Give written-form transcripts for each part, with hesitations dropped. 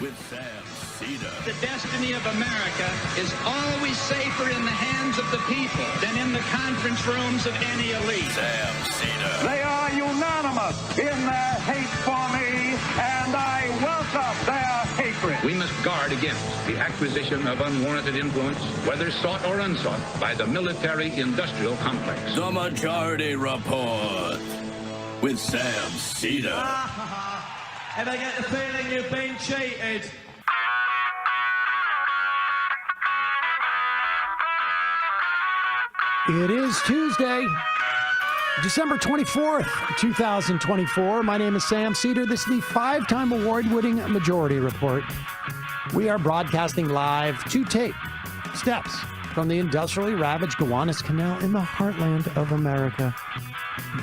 with Sam Seder. The destiny of America is always safer in the hands of the people than in the conference rooms of any elite. Sam Seder. They are unanimous in their hate for me, and I welcome their hatred. We must guard against the acquisition of unwarranted influence, whether sought or unsought, by the military-industrial complex. The Majority Report with Sam Seder. And I get the feeling you've been cheated. It is Tuesday, December 24th, 2024. My name is Sam Seder. This is the five-time award-winning Majority Report. We are broadcasting live to tape steps from the industrially ravaged Gowanus Canal in the heartland of America,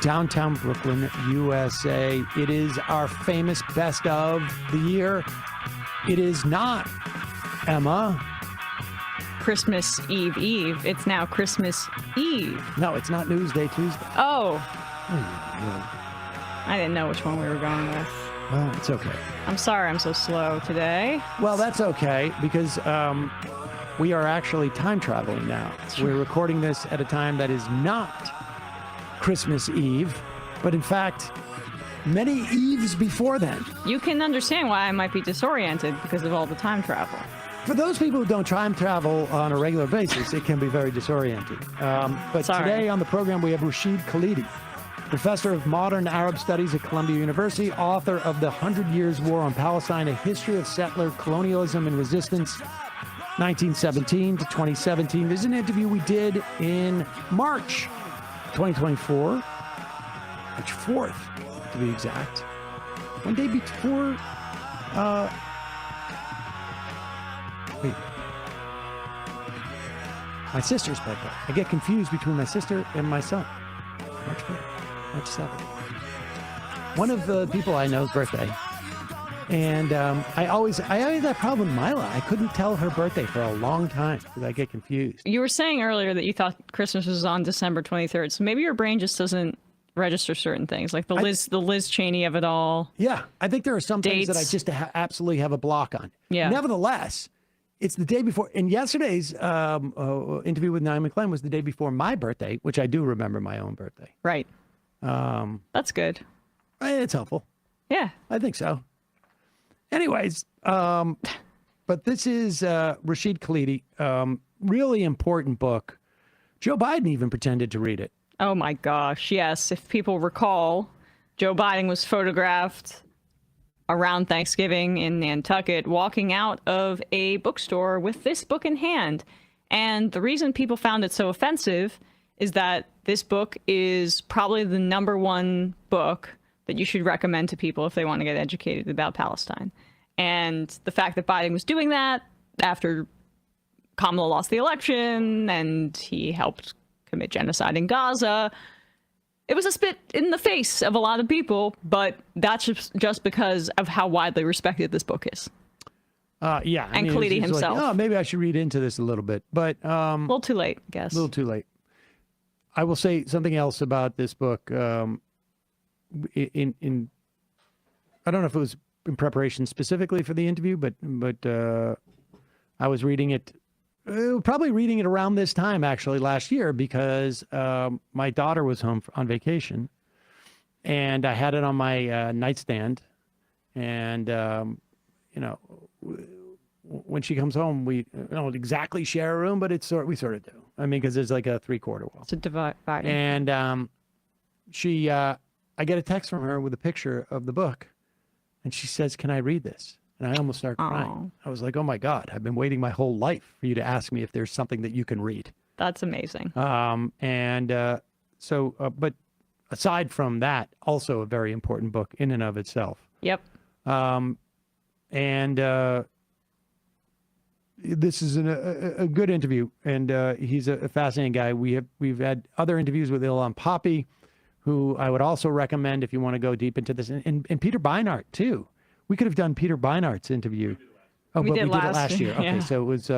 downtown Brooklyn, USA. It is our famous best of the year. It is not, Emma. Christmas Eve. It's now Christmas Eve. No, it's not Newsday Tuesday. Oh. Oh, I didn't know which one we were going with. well, it's okay. I'm sorry I'm so slow today. Well, that's okay, because we are actually time traveling now. We're recording this at a time that is not Christmas Eve, but in fact, many Eves before then. You can understand why I might be disoriented because of all the time travel. For those people who don't time travel on a regular basis, it can be very disorienting. But Sorry. Today on the program, we have Rashid Khalidi, professor of modern Arab studies at Columbia University, author of The 100 Years' War on Palestine, A History of Settler Colonialism and Resistance, 1917 to 2017. This is an interview we did in March 2024, March 4th, to be exact. One day before... Wait. My sister's birthday. I get confused between my sister and my son. March 5th, March 7th. One of the people I know's birthday. And I always had that problem with Mila. I couldn't tell her birthday for a long time because I get confused. You were saying earlier that you thought Christmas was on December 23rd, so maybe your brain just doesn't register certain things, like the Liz Cheney of it all. Yeah, I think there are some things that I Dates. just absolutely have a block on. Yeah. Nevertheless, it's the day before, and yesterday's interview with Nye McClain was the day before my birthday, which I do remember my own birthday. Right. That's good. It's helpful. Yeah. I think so. Anyways, but this is Rashid Khalidi, really important book. Joe Biden even pretended to read it. Oh my gosh, yes. If people recall, Joe Biden was photographed around Thanksgiving in Nantucket, walking out of a bookstore with this book in hand. And the reason people found it so offensive is that this book is probably the #1 book that you should recommend to people if they want to get educated about Palestine. And the fact that Biden was doing that after Kamala lost the election and he helped commit genocide in Gaza, it was a spit in the face of a lot of people, but that's just because of how widely respected this book is. Yeah. And Khalidi it's himself. Like, oh, maybe I should read into this a little bit, but A little too late, I guess. a little too late. I will say something else about this book. I don't know if it was in preparation specifically for the interview, but I was reading it. Probably reading it around this time, actually, last year, because my daughter was home on vacation, and I had it on my nightstand. And, when she comes home, we don't exactly share a room, but we sort of do. I mean, because there's like a 3/4 wall. It's a divide. And I get a text from her with a picture of the book, and she says, "Can I read this?" And I almost started crying. I was like, oh my God, I've been waiting my whole life for you to ask me if there's something that you can read. That's amazing. But aside from that, also a very important book in and of itself. Yep. This is a good interview, and he's a fascinating guy. We've had other interviews with Elon Poppy, who I would also recommend if you want to go deep into this, and Peter Beinart too. We could have done Peter Beinart's interview. Oh, we but did we did it last last year. year, Okay, yeah. so it was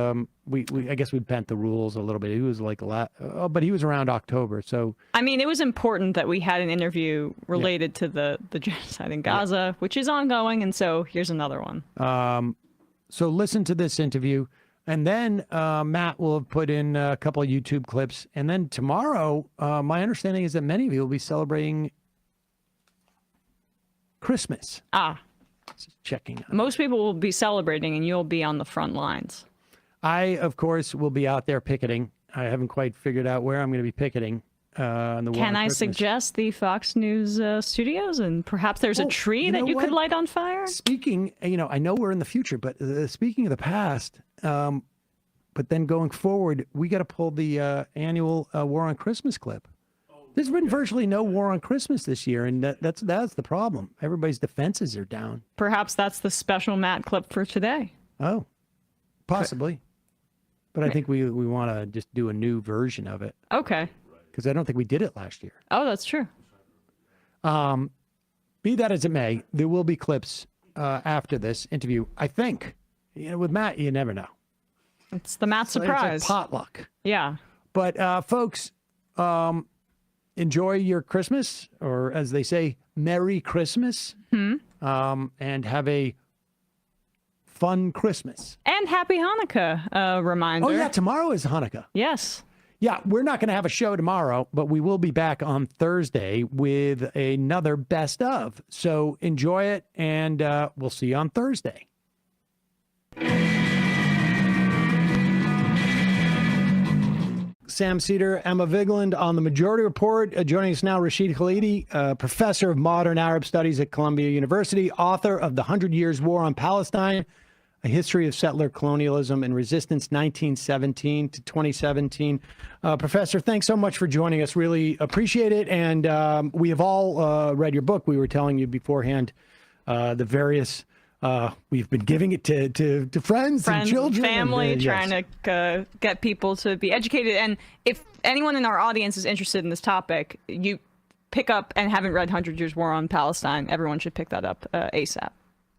we I guess we bent the rules a little bit. He was like but he was around October. So I mean, it was important that we had an interview related to the genocide in Gaza, which is ongoing, and so here's another one. So listen to this interview, and then Matt will have put in a couple of YouTube clips. And then tomorrow, my understanding is that many of you will be celebrating Christmas. Just checking. Most people will be celebrating, and you'll be on the front lines. I, of course, will be out there picketing. I haven't quite figured out where I'm going to be picketing. On the Can I suggest the Fox News studios, and perhaps there's a tree that you could light on fire? Speaking, I know we're in the future, but speaking of the past, but then going forward, we got to pull the annual War on Christmas clip. There's been virtually no War on Christmas this year, and that's the problem. Everybody's defenses are down. Perhaps that's the special Matt clip for today. Oh, possibly. But I think we want to just do a new version of it. Okay. Because I don't think we did it last year. Oh, that's true. Be that as it may, there will be clips after this interview. I think, with Matt, you never know. It's the Matt surprise. It's like potluck. Yeah. But folks, enjoy your Christmas, or as they say, Merry Christmas, and have a fun Christmas. And Happy Hanukkah reminder. Oh, yeah, tomorrow is Hanukkah. Yes. Yeah, we're not going to have a show tomorrow, but we will be back on Thursday with another best of. So enjoy it, and we'll see you on Thursday. Sam Seder, Emma Vigeland on the Majority Report. Joining us now, Rashid Khalidi, professor of modern Arab studies at Columbia University, author of The 100 Years' War on Palestine, A History of Settler Colonialism and Resistance, 1917 to 2017. Professor, thanks so much for joining us. Really appreciate it. And we have all read your book. We were telling you beforehand the various, we've been giving it to friends and children. Family, and, trying to get people to be educated. And if anyone in our audience is interested in this topic, you pick up and haven't read 100 Years' War on Palestine, everyone should pick that up ASAP.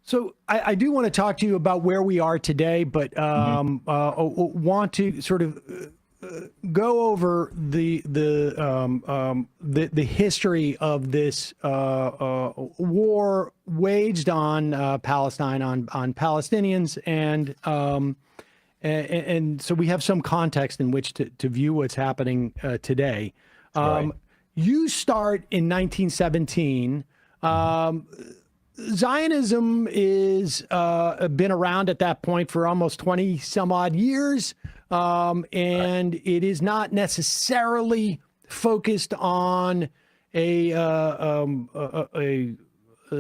So I do want to talk to you about where we are today, but want to sort of go over the history of this war waged on Palestine, on Palestinians, and so we have some context in which to view what's happening today. Right. You start in 1917. Zionism is been around at that point for almost 20 some odd years, and it is not necessarily focused on a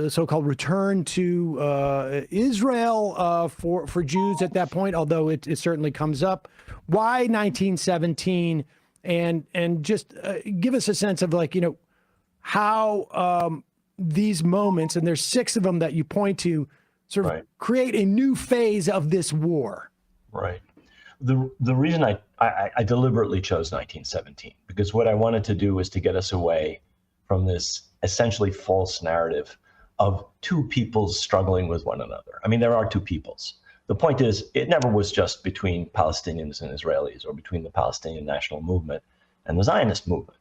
so-called return to Israel for Jews at that point, although it certainly comes up. Why 1917? And just give us a sense of how these moments, and there's 6 of them that you point to, sort of create a new phase of this war. Right. The reason I deliberately chose 1917, because what I wanted to do was to get us away from this essentially false narrative of two peoples struggling with one another. I mean, there are two peoples. The point is, it never was just between Palestinians and Israelis, or between the Palestinian national movement and the Zionist movement.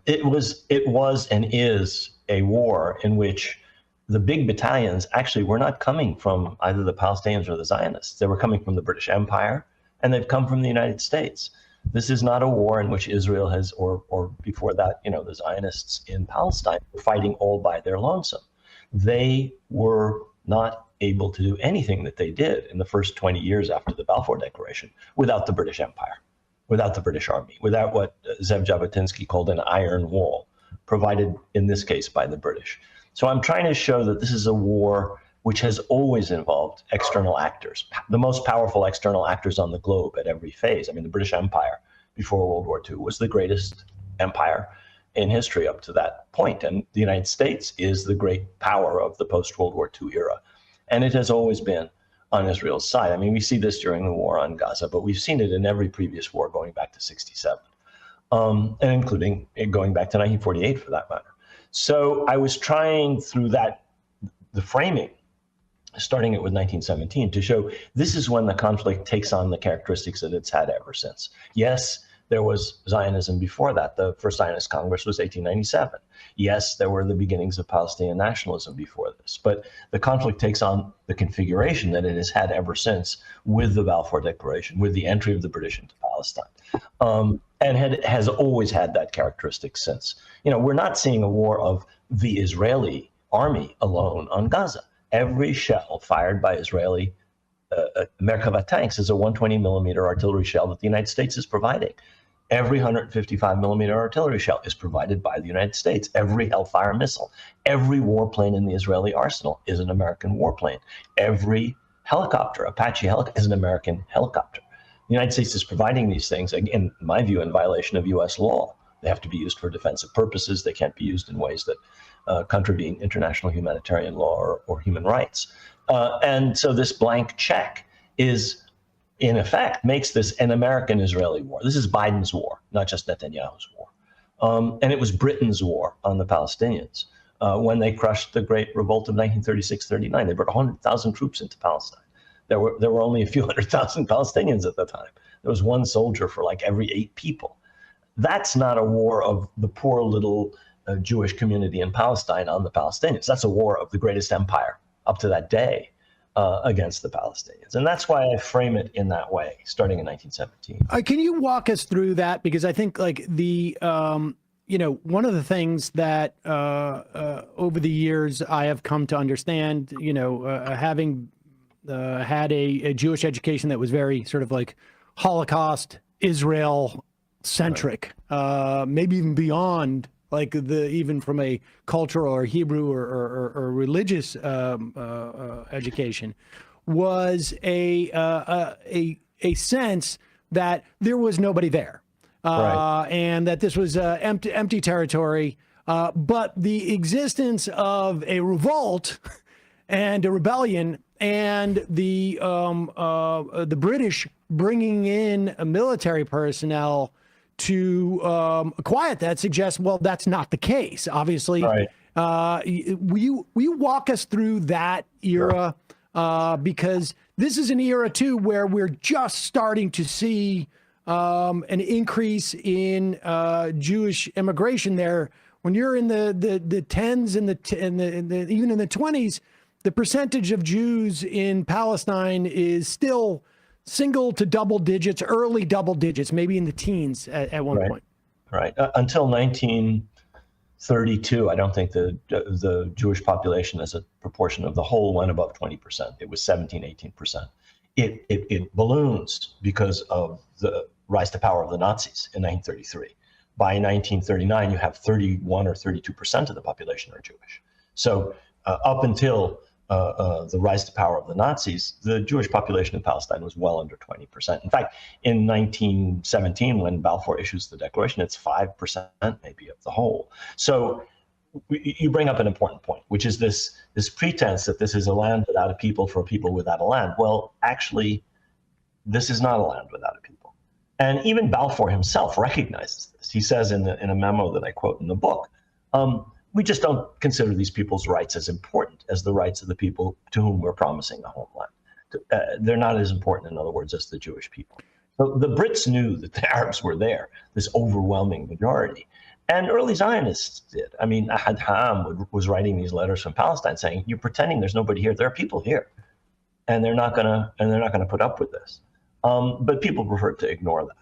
It was and is a war in which the big battalions actually were not coming from either the Palestinians or the Zionists. They were coming from the British Empire, and they've come from the United States. This is not a war in which Israel has, or before that, the Zionists in Palestine were fighting all by their lonesome. They were not able to do anything that they did in the first 20 years after the Balfour Declaration without the British Empire, without the British Army, without what Zev Jabotinsky called an iron wall, provided in this case by the British. So I'm trying to show that this is a war which has always involved external actors, the most powerful external actors on the globe at every phase. I mean, the British Empire before World War II was the greatest empire in history up to that point. And the United States is the great power of the post-World War II era. And it has always been on Israel's side. I mean, we see this during the war on Gaza, but we've seen it in every previous war going back to 67, and including going back to 1948 for that matter. So I was trying through the framing, starting it with 1917, to show this is when the conflict takes on the characteristics that it's had ever since. Yes, there was Zionism before that. The first Zionist Congress was 1897. Yes, there were the beginnings of Palestinian nationalism before this. this. But the conflict takes on the configuration that it has had ever since with the Balfour Declaration, with the entry of the British into Palestine, and has always had that characteristic since. We're not seeing a war of the Israeli army alone on Gaza. Every shell fired by Israeli Merkava tanks is a 120 millimeter artillery shell that the United States is providing. Every 155 millimeter artillery shell is provided by the United States. Every Hellfire missile, every warplane in the Israeli arsenal is an American warplane. Every helicopter, Apache helicopter, is an American helicopter. The United States is providing these things, again, in my view, in violation of U.S. law. They have to be used for defensive purposes. They can't be used in ways that contravene international humanitarian law or human rights. And so this blank check is, in effect, makes this an American-Israeli war. This is Biden's war, not just Netanyahu's war. And it was Britain's war on the Palestinians. When they crushed the Great Revolt of 1936-39, they brought 100,000 troops into Palestine. There were only a few 100,000 Palestinians at the time. There was one soldier for like every 8 people. That's not a war of the poor little Jewish community in Palestine on the Palestinians. That's a war of the greatest empire up to that day against the Palestinians. And that's why I frame it in that way, starting in 1917. Can you walk us through that? Because I think like one of the things that over the years I have come to understand, having had a Jewish education that was very sort of like Holocaust, Israel centric, maybe even beyond like even from a cultural or Hebrew or religious education, was a sense that there was nobody there, right, and that this was empty territory. But the existence of a revolt and a rebellion and the British bringing in military personnel to quiet that suggests, well, that's not the case. Obviously, right. Will you walk us through that era? Sure. Because this is an era too where we're just starting to see an increase in Jewish immigration there. When you're in the tens and even in the 20s, the percentage of Jews in Palestine is still single to double digits, early double digits, maybe in the teens at one point. Right. Until 1932, I don't think the Jewish population as a proportion of the whole went above 20%. It was 17, 18%. It balloons because of the rise to power of the Nazis in 1933. By 1939, you have 31 or 32% of the population are Jewish. So up until the rise to power of the Nazis, the Jewish population in Palestine was well under 20%. In fact, in 1917, when Balfour issues the declaration, it's 5% maybe of the whole. So you bring up an important point, which is this pretense that this is a land without a people for a people without a land. Well, actually, this is not a land without a people. And even Balfour himself recognizes this. He says in a memo that I quote in the book, we just don't consider these people's rights as important as the rights of the people to whom we're promising a homeland. They're not as important, in other words, as the Jewish people. So the Brits knew that the Arabs were there, this overwhelming majority. And early Zionists did. I mean, Ahad Ha'am was writing these letters from Palestine saying, you're pretending there's nobody here. There are people here. And they're not gonna put up with this. But people preferred to ignore that.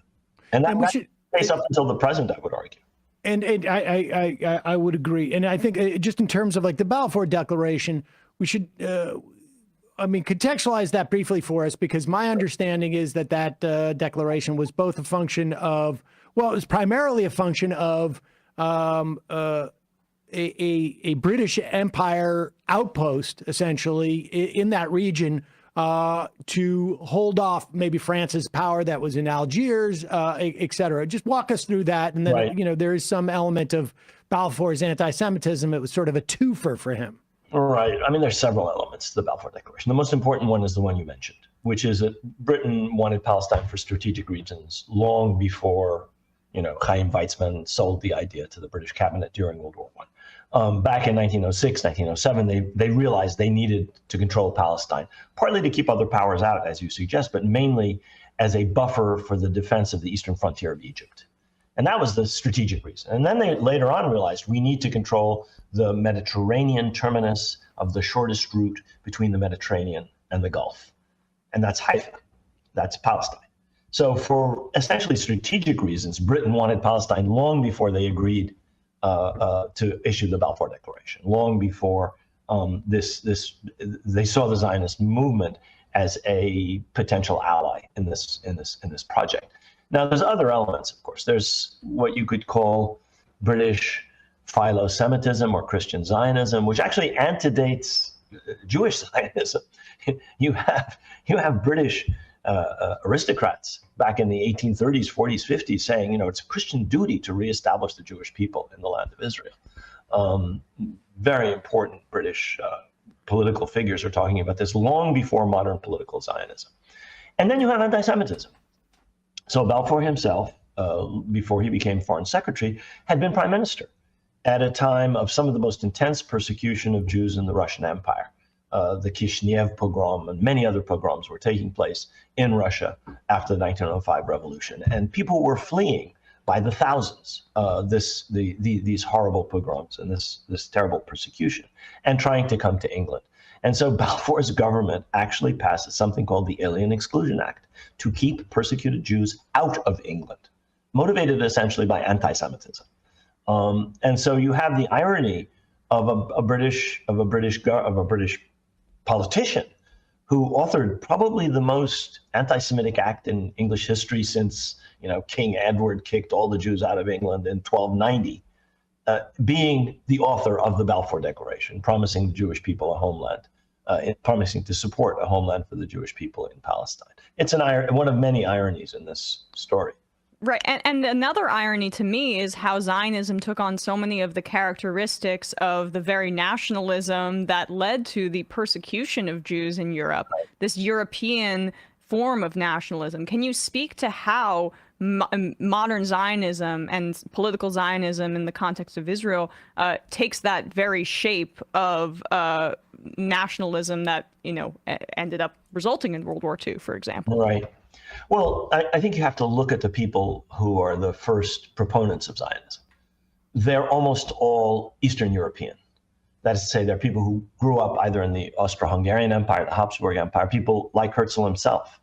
And that stays up until the present, I would argue. And I would agree. And I think just in terms of like the Balfour Declaration, we should, contextualize that briefly for us, because my understanding is that declaration was both a function of, well, it was primarily a function of a British Empire outpost, essentially, in that region, to hold off maybe France's power that was in Algiers, et cetera. Just walk us through that. And then, right, there is some element of Balfour's anti-Semitism. It was sort of a twofer for him. Right. I mean, there's several elements to the Balfour Declaration. The most important one is the one you mentioned, which is that Britain wanted Palestine for strategic reasons long before, Chaim Weizmann sold the idea to the British cabinet during World War I. Back in 1906, 1907, they realized they needed to control Palestine, partly to keep other powers out, as you suggest, but mainly as a buffer for the defense of the eastern frontier of Egypt. And that was the strategic reason. And then they later on realized we need to control the Mediterranean terminus of the shortest route between the Mediterranean and the Gulf. And that's Haifa. That's Palestine. So for essentially strategic reasons, Britain wanted Palestine long before they agreed to issue the Balfour Declaration, long before they saw the Zionist movement as a potential ally in this project. Now, there's other elements, of course. There's what you could call British philo-Semitism or Christian Zionism, which actually antedates Jewish Zionism. You have British aristocrats back in the 1830s, 40s, 50s saying, it's a Christian duty to reestablish the Jewish people in the land of Israel. Very important British political figures are talking about this long before modern political Zionism. And then you have anti-Semitism. So Balfour himself, before he became foreign secretary, had been prime minister at a time of some of the most intense persecution of Jews in the Russian Empire. The Kishinev pogrom and many other pogroms were taking place in Russia after the 1905 revolution. And people were fleeing by the thousands, these horrible pogroms and this terrible persecution, and trying to come to England. And so Balfour's government actually passes something called the Alien Exclusion Act to keep persecuted Jews out of England, motivated essentially by anti-Semitism. And so you have the irony of a British politician who authored probably the most anti-Semitic act in English history since King Edward kicked all the Jews out of England in 1290, being the author of the Balfour Declaration, promising the Jewish people a homeland, promising to support a homeland for the Jewish people in Palestine. It's one of many ironies in this story. Right. And another irony to me is how Zionism took on so many of the characteristics of the very nationalism that led to the persecution of Jews in Europe, this European form of nationalism. Can you speak to how modern Zionism and political Zionism in the context of Israel takes that very shape of nationalism that, ended up resulting in World War II, for example? Right. Well, I think you have to look at the people who are the first proponents of Zionism. They're almost all Eastern European. That is to say, they're people who grew up either in the Austro-Hungarian Empire, the Habsburg Empire, people like Herzl himself,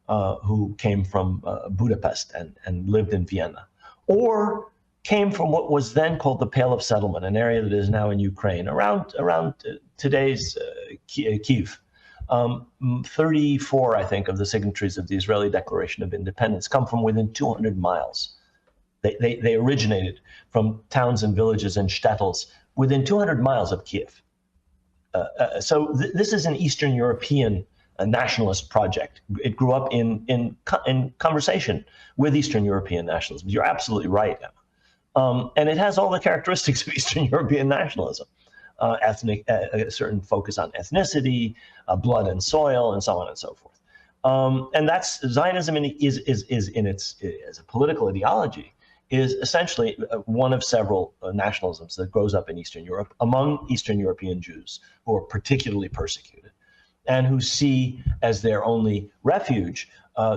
who came from Budapest and lived in Vienna, or came from what was then called the Pale of Settlement, an area that is now in Ukraine, around today's Kyiv. 34, I think, of the signatories of the Israeli Declaration of Independence come from within 200 miles. They originated from towns and villages and shtetls within 200 miles of Kyiv. So this is an Eastern European nationalist project. It grew up in conversation with Eastern European nationalism. You're absolutely right, Emma. And it has all the characteristics of Eastern European nationalism. A certain focus on ethnicity, blood and soil, and so on and so forth. And that's Zionism is in its as a political ideology is essentially one of several nationalisms that grows up in Eastern Europe among Eastern European Jews who are particularly persecuted and who see as their only refuge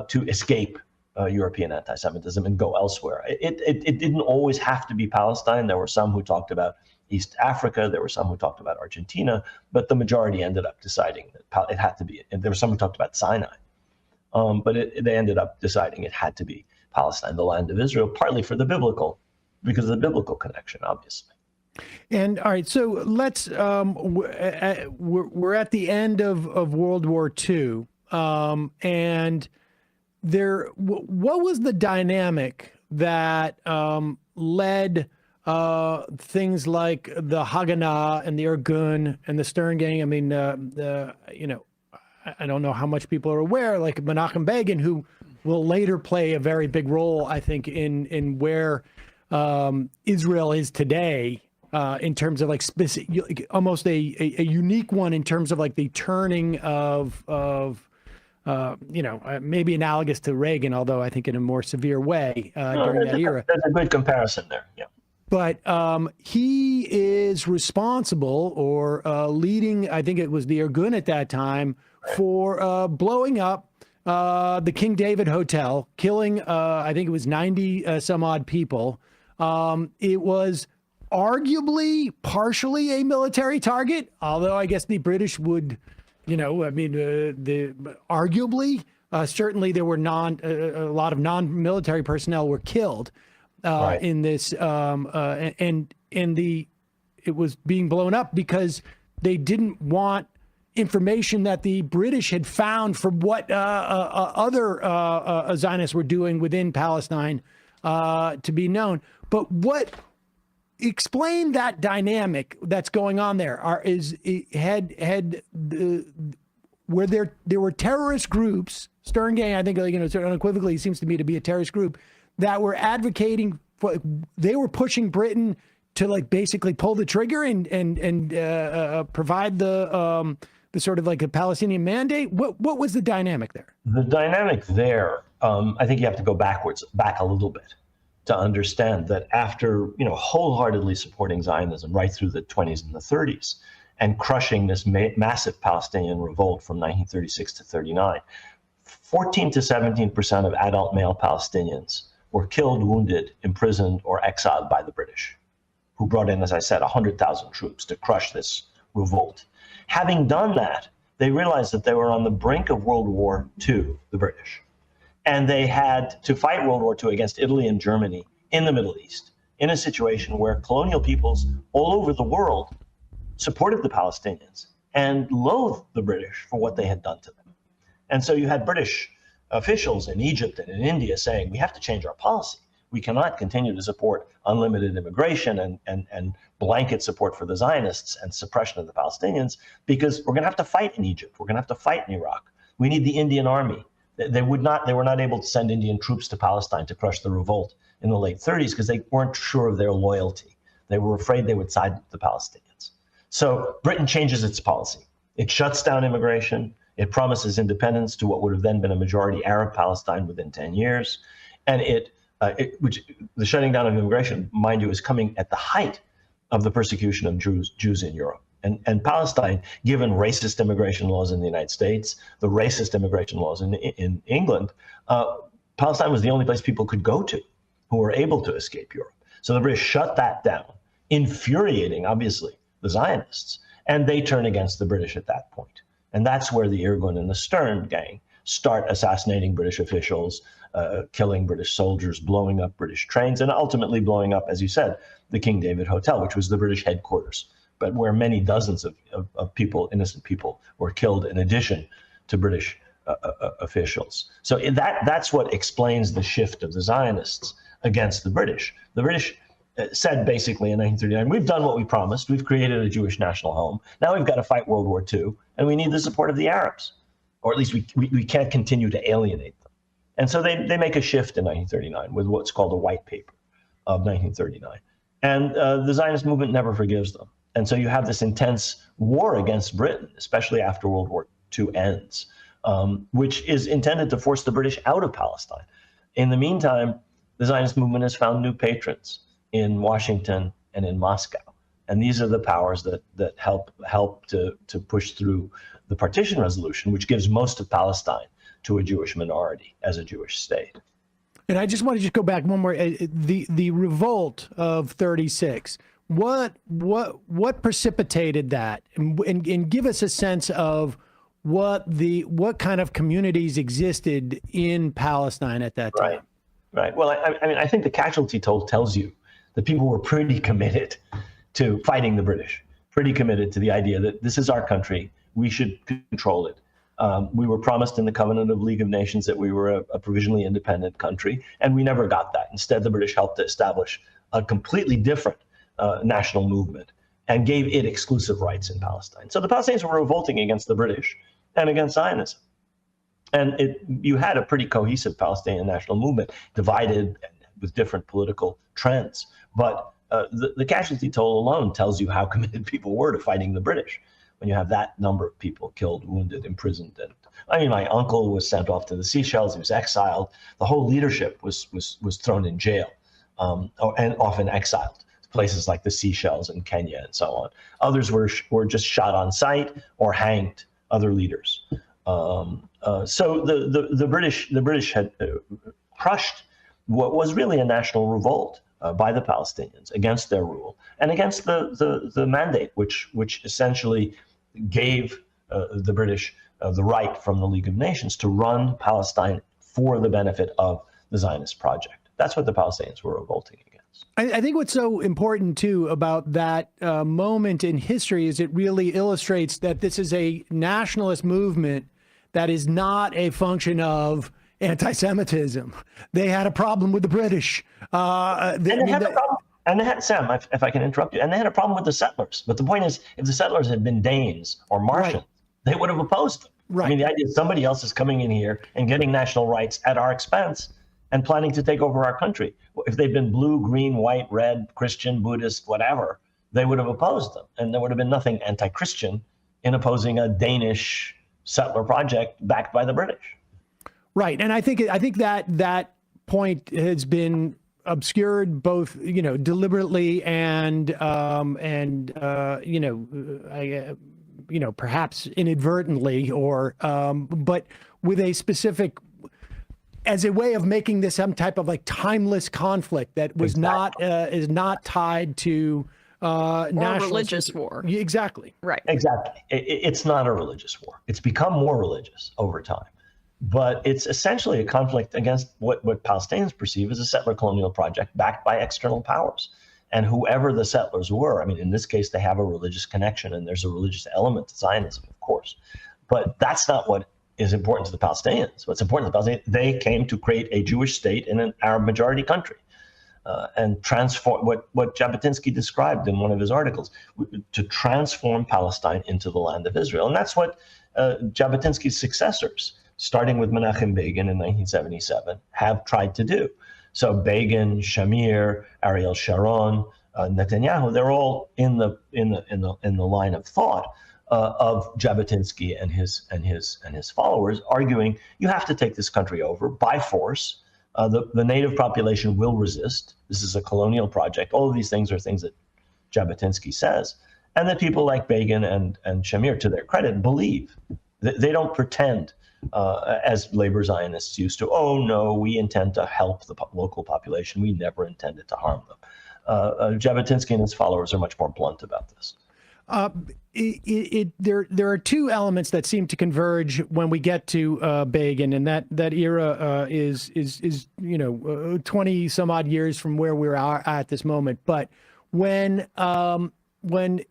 to escape European anti-Semitism and go elsewhere. It didn't always have to be Palestine. There were some who talked about East Africa. There were some who talked about Argentina, but the majority ended up deciding that it had to be. And there were some who talked about Sinai, but they ended up deciding it had to be Palestine, the land of Israel, partly because of the biblical connection, obviously. And all right, so let's we're at the end of World War II, and what was the dynamic that led things like the Haganah and the Irgun and the Stern Gang? I mean, I don't know how much people are aware, like Menachem Begin, who will later play a very big role, I think, in where Israel is today, in terms of like specific, almost a unique one in terms of like the turning of maybe analogous to Reagan, although I think in a more severe way during that era. There's a good comparison there, yeah. But he is responsible or leading, I think it was the Irgun at that time, for blowing up the King David Hotel, killing, I think it was 90 some odd people. It was arguably partially a military target, although I guess the British would, arguably, certainly there were a lot of non-military personnel were killed in this, it was being blown up because they didn't want information that the British had found from what other Zionists were doing within Palestine to be known. But explain that dynamic that's going on there? Where there were terrorist groups, Stern Gang, I think, unequivocally seems to me to be a terrorist group that were advocating for, they were pushing Britain to basically pull the trigger and provide the sort of like a Palestinian mandate. What was the dynamic there? The dynamic there, I think you have to go back a little bit to understand that after, wholeheartedly supporting Zionism right through the 20s and the 30s and crushing this massive Palestinian revolt from 1936 to 39, 14 to 17% of adult male Palestinians were killed, wounded, imprisoned, or exiled by the British, who brought in, as I said, 100,000 troops to crush this revolt. Having done that, they realized that they were on the brink of World War II, the British, and they had to fight World War II against Italy and Germany in the Middle East, in a situation where colonial peoples all over the world supported the Palestinians and loathed the British for what they had done to them. And so you had British officials in Egypt and in India saying, we have to change our policy. We cannot continue to support unlimited immigration and blanket support for the Zionists and suppression of the Palestinians, because we're going to have to fight in Egypt. We're going to have to fight in Iraq. We need the Indian army. They were not able to send Indian troops to Palestine to crush the revolt in the late 30s because they weren't sure of their loyalty. They were afraid they would side with the Palestinians. So Britain changes its policy. It shuts down immigration. It promises independence to what would have then been a majority Arab Palestine within 10 years. And which the shutting down of immigration, mind you, is coming at the height of the persecution of Jews in Europe. And Palestine, given racist immigration laws in the United States, the racist immigration laws in England, Palestine was the only place people could go to who were able to escape Europe. So the British shut that down, infuriating, obviously, the Zionists. And they turn against the British at that point. And that's where the Irgun and the Stern gang start assassinating British officials, killing British soldiers, blowing up British trains, and ultimately blowing up, as you said, the King David Hotel, which was the British headquarters, but where many dozens of people, innocent people, were killed in addition to British officials. So that's what explains the shift of the Zionists against the British. The British said basically in 1939, we've done what we promised. We've created a Jewish national home. Now we've got to fight World War II, and we need the support of the Arabs, or at least we can't continue to alienate them. And so they make a shift in 1939 with what's called a white paper of 1939. And the Zionist movement never forgives them. And so you have this intense war against Britain, especially after World War II ends, which is intended to force the British out of Palestine. In the meantime, the Zionist movement has found new patrons in Washington and in Moscow. And these are the powers that help to push through the partition resolution, which gives most of Palestine to a Jewish minority as a Jewish state. And I just want to just go back one more. The revolt of 36. What precipitated that, and give us a sense of what kind of communities existed in Palestine at that time. Right. Well, I mean, I think the casualty toll tells you that people were pretty committed to fighting the British, pretty committed to the idea that this is our country, we should control it. We were promised in the Covenant of League of Nations that we were a provisionally independent country, and we never got that. Instead, the British helped to establish a completely different national movement and gave it exclusive rights in Palestine. So the Palestinians were revolting against the British and against Zionism. And you had a pretty cohesive Palestinian national movement, divided with different political trends. But the casualty toll alone tells you how committed people were to fighting the British. When you have that number of people killed, wounded, imprisoned. And I mean, my uncle was sent off to the Seychelles. He was exiled. The whole leadership was thrown in jail and often exiled to places like the Seychelles and Kenya and so on. Others were just shot on sight or hanged, other leaders. So the British had crushed what was really a national revolt by the Palestinians against their rule and against the mandate, which essentially gave the British the right from the League of Nations to run Palestine for the benefit of the Zionist project. That's what the Palestinians were revolting against. I think what's so important, too, about that moment in history is it really illustrates that this is a nationalist movement that is not a function of anti-Semitism. They had a problem with the British. And they had, Sam, if I can interrupt you, and they had a problem with the settlers. But the point is, if the settlers had been Danes or Martians, they would have opposed them. Right. I mean, the idea is somebody else is coming in here and getting national rights at our expense and planning to take over our country. If they'd been blue, green, white, red, Christian, Buddhist, whatever, they would have opposed them. And there would have been nothing anti-Christian in opposing a Danish settler project backed by the British. Right. And I think that point has been obscured both, deliberately and perhaps inadvertently, or but with a specific, as a way of making this some type of like timeless conflict that was is not tied to national religious war. Exactly. Right. Exactly. It's not a religious war. It's become more religious over time. But it's essentially a conflict against what Palestinians perceive as a settler colonial project backed by external powers. And whoever the settlers were, I mean, in this case, they have a religious connection and there's a religious element to Zionism, of course. But that's not what is important to the Palestinians. What's important to the Palestinians, they came to create a Jewish state in an Arab majority country and transform what Jabotinsky described in one of his articles, to transform Palestine into the land of Israel. And that's what Jabotinsky's successors, starting with Menachem Begin in 1977, have tried to do. So Begin, Shamir, Ariel Sharon, Netanyahu, they're all in the line of thought of Jabotinsky and his followers, arguing you have to take this country over by force. The native population will resist. This is a colonial project. All of these things are things that Jabotinsky says, and that people like Begin and Shamir, to their credit, believe. They don't pretend, as labor Zionists used to, oh no, we intend to help the local population. We never intended to harm them. Jabotinsky and his followers are much more blunt about this. There are two elements that seem to converge when we get to Begin, and that era is 20 some odd years from where we're at this moment. But when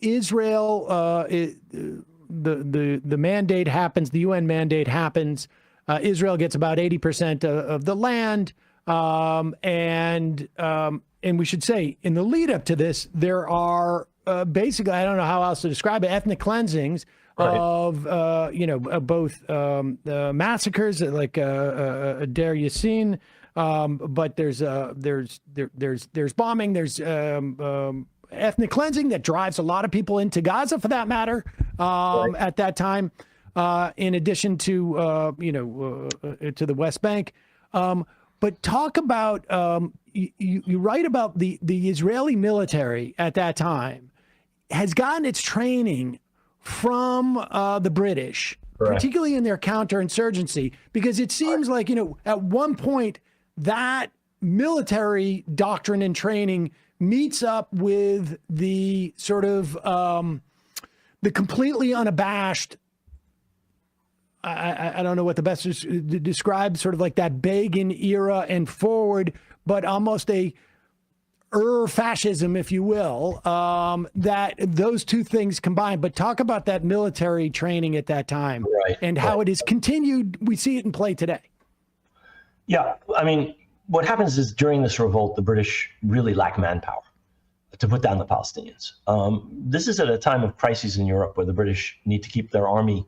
Israel the mandate happens, the UN mandate happens, Israel gets about 80% of the land, and we should say in the lead up to this, there are basically, I don't know how else to describe it, ethnic cleansings of both massacres like Deir Yassin, but there's bombing, there's ethnic cleansing that drives a lot of people into Gaza, for that matter, at that time, in addition to to the West Bank. But talk about you write about the Israeli military at that time has gotten its training from the British, particularly in their counterinsurgency, because it seems like at one point that military doctrine and training meets up with the sort of the completely unabashed, I don't know what the best is to describe, sort of like that Begin era and forward, but almost a fascism, if you will, that those two things combined. But talk about that military training at that time and how it is continued. We see it in play today. Yeah, I mean, what happens is during this revolt, the British really lack manpower to put down the Palestinians. This is at a time of crises in Europe where the British need to keep their army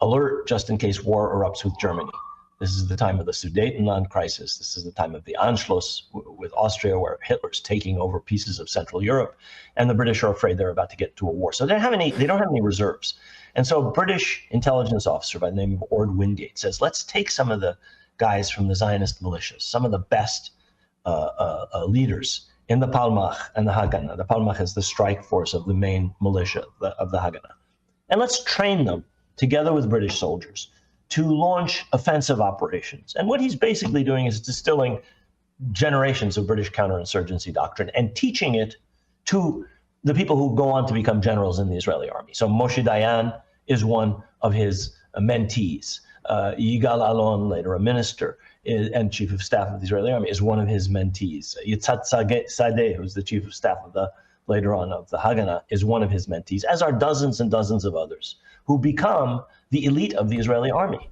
alert just in case war erupts with Germany. This is the time of the Sudetenland crisis. This is the time of the Anschluss with Austria, where Hitler's taking over pieces of Central Europe, and the British are afraid they're about to get to a war. So they don't have any reserves. And so a British intelligence officer by the name of Ord Wingate says, let's take some of the guys from the Zionist militias, some of the best leaders in the Palmach and the Haganah. The Palmach is the strike force of the main militia of the Haganah. And let's train them together with British soldiers to launch offensive operations. And what he's basically doing is distilling generations of British counterinsurgency doctrine and teaching it to the people who go on to become generals in the Israeli army. So Moshe Dayan is one of his mentees. Yigal Allon, later a minister and chief of staff of the Israeli army, is one of his mentees. Yitzhak Sadeh, who's the chief of staff of the later on of the Haganah, is one of his mentees, as are dozens and dozens of others who become the elite of the Israeli army.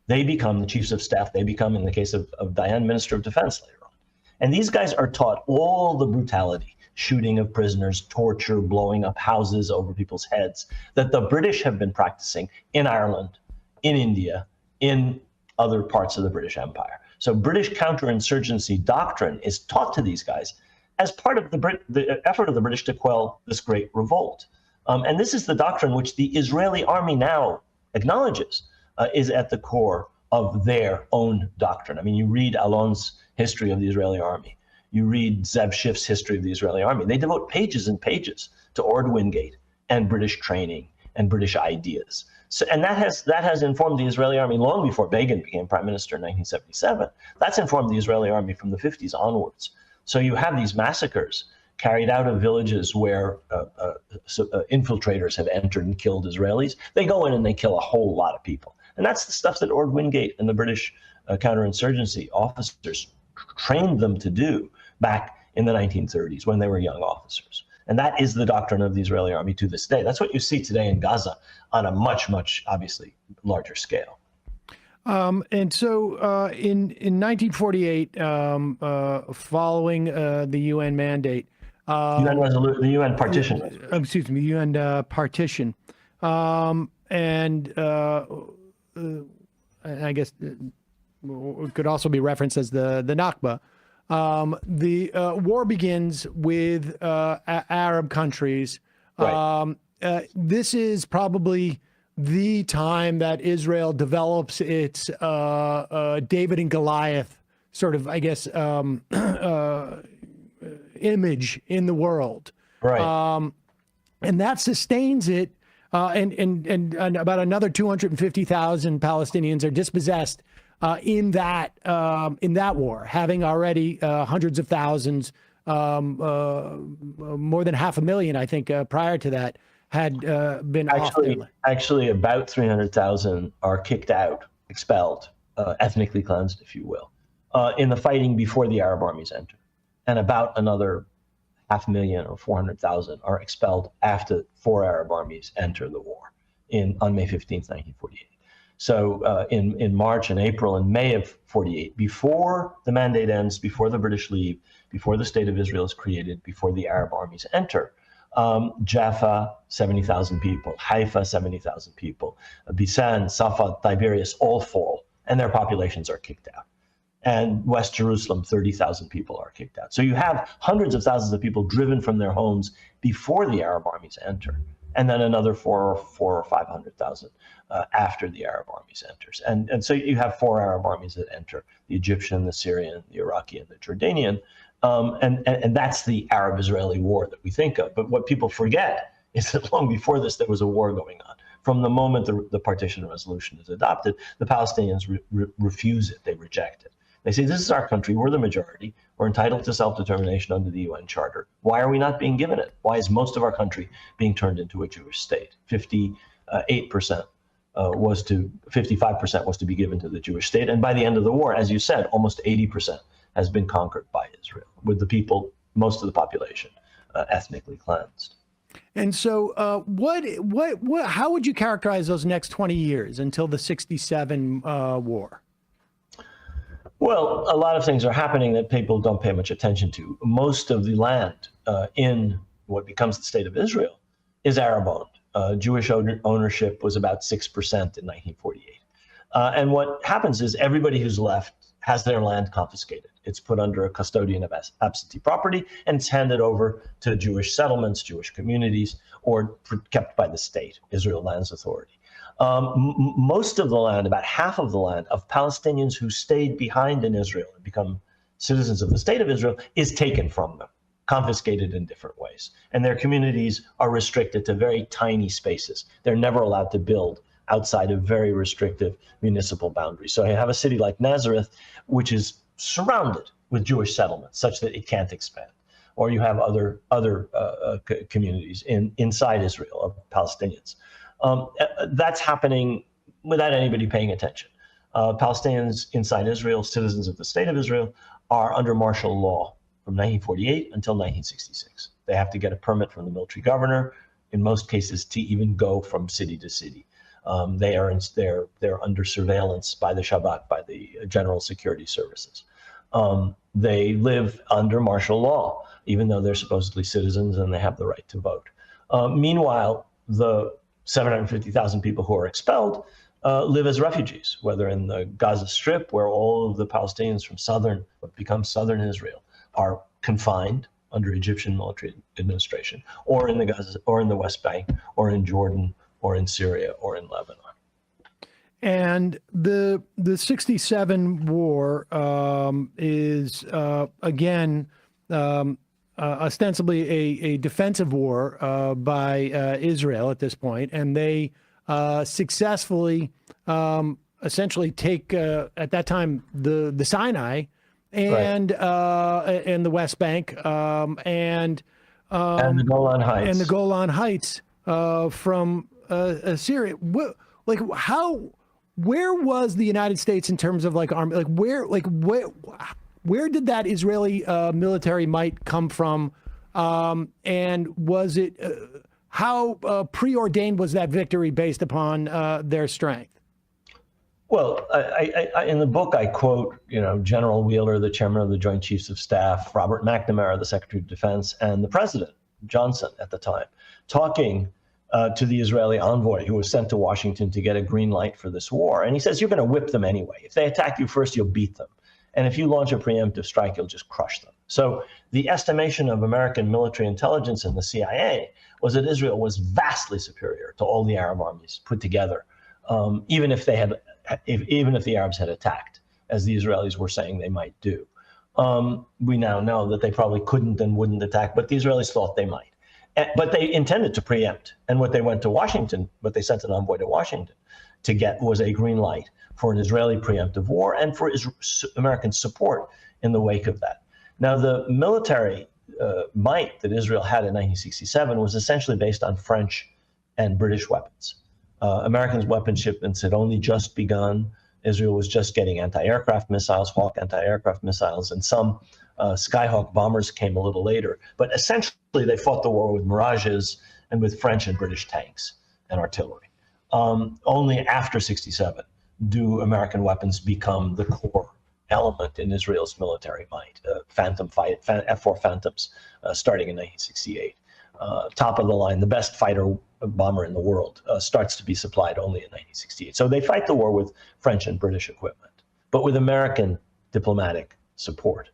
They become the chiefs of staff. They become, in the case of Dayan, Minister of Defense later on. And these guys are taught all the brutality, shooting of prisoners, torture, blowing up houses over people's heads, that the British have been practicing in Ireland, in India, in other parts of the British Empire. So British counterinsurgency doctrine is taught to these guys as part of the effort of the British to quell this great revolt. And this is the doctrine which the Israeli army now acknowledges is at the core of their own doctrine. I mean, you read Elon's history of the Israeli army. You read Zeb Schiff's history of the Israeli army. They devote pages and pages to Ord Wingate and British training and British ideas. So, and that has informed the Israeli army long before Begin became prime minister in 1977. That's informed the Israeli army from the 50s onwards. So you have these massacres carried out of villages where infiltrators have entered and killed Israelis. They go in and they kill a whole lot of people. And that's the stuff that Ord Wingate and the British counterinsurgency officers trained them to do back in the 1930s when they were young officers. And that is the doctrine of the Israeli army to this day. That's what you see today in Gaza on a much, much, obviously, larger scale. And so in 1948, following the UN mandate, the UN partition. Excuse me, the UN partition. And I guess it could also be referenced as the Nakba. The war begins with Arab countries. Right. This is probably the time that Israel develops its David and Goliath sort of, I guess, image in the world. Right. And that sustains it. And about another 250,000 Palestinians are dispossessed in that war, having already hundreds of thousands, more than 500,000, I think, prior to that, had been actually about 300,000 are kicked out, expelled, ethnically cleansed, if you will, in the fighting before the Arab armies enter, and about another 500,000 or 400,000 are expelled after 4 Arab armies enter the war on May 15th, 1948. So in March and April and May of 48, before the mandate ends, before the British leave, before the state of Israel is created, before the Arab armies enter, Jaffa, 70,000 people, Haifa, 70,000 people, Bisan, Safed, Tiberias all fall, and their populations are kicked out. And West Jerusalem, 30,000 people are kicked out. So you have hundreds of thousands of people driven from their homes before the Arab armies enter, and then another 400,000 or 500,000 after the Arab armies enters. And so you have 4 Arab armies that enter: the Egyptian, the Syrian, the Iraqi, and the Jordanian. And that's the Arab-Israeli war that we think of. But what people forget is that long before this, there was a war going on. From the moment the partition resolution is adopted, the Palestinians refuse it. They reject it. They say, this is our country. We're the majority. We're entitled to self-determination under the UN Charter. Why are we not being given it? Why is most of our country being turned into a Jewish state? 55% was to be given to the Jewish state. And by the end of the war, as you said, almost 80% has been conquered by Israel, with the people, most of the population, ethnically cleansed. And so how would you characterize those next 20 years until the 67 war? Well, a lot of things are happening that people don't pay much attention to. Most of the land in what becomes the state of Israel is Arab-owned. Jewish ownership was about 6% in 1948. And what happens is everybody who's left has their land confiscated. It's put under a custodian of absentee property, and it's handed over to Jewish settlements, Jewish communities, or kept by the state, Israel Lands Authority. Most of the land, about half of the land of Palestinians who stayed behind in Israel and become citizens of the state of Israel, is taken from them, confiscated in different ways. And their communities are restricted to very tiny spaces. They're never allowed to build outside of very restrictive municipal boundaries. So you have a city like Nazareth, which is surrounded with Jewish settlements such that it can't expand. Or you have other communities inside Israel of Palestinians. That's happening without anybody paying attention. Palestinians inside Israel, citizens of the state of Israel, are under martial law from 1948 until 1966. They have to get a permit from the military governor, in most cases, to even go from city to city. They're under surveillance by the Shabak, by the General Security Services. They live under martial law, even though they're supposedly citizens and they have the right to vote. Meanwhile, the 750,000 people who are expelled live as refugees, whether in the Gaza Strip, where all of the Palestinians from what becomes southern Israel, are confined under Egyptian military administration, or in the Gaza, or in the West Bank, or in Jordan, or in Syria, or in Lebanon. And the 67 war is again ostensibly a defensive war by Israel at this point, and they successfully essentially take at that time the Sinai and the West Bank and the Golan Heights from Syria. Where was the United States in terms of army? Where did that Israeli military might come from? And was it how preordained was that victory based upon their strength? Well, I in the book, I quote, General Wheeler, the chairman of the Joint Chiefs of Staff, Robert McNamara, the Secretary of Defense, and the President, Johnson, at the time, talking to the Israeli envoy who was sent to Washington to get a green light for this war. And he says, you're going to whip them anyway. If they attack you first, you'll beat them. And if you launch a preemptive strike, you'll just crush them. So the estimation of American military intelligence and the CIA was that Israel was vastly superior to all the Arab armies put together, even if the Arabs had attacked, as the Israelis were saying they might do. We now know that they probably couldn't and wouldn't attack, but the Israelis thought they might. But they intended to preempt. And what they sent an envoy to Washington to get was a green light for an Israeli preemptive war and for American support in the wake of that. Now, the military might that Israel had in 1967 was essentially based on French and British weapons. Americans' weapon shipments had only just begun. Israel was just getting anti-aircraft missiles, Hawk anti-aircraft missiles, and some Skyhawk bombers came a little later. But essentially, they fought the war with Mirages and with French and British tanks and artillery. Only after 67 do American weapons become the core element in Israel's military might. F-4 Phantoms starting in 1968. Top of the line, the best fighter bomber in the world starts to be supplied only in 1968. So they fight the war with French and British equipment, but with American diplomatic support.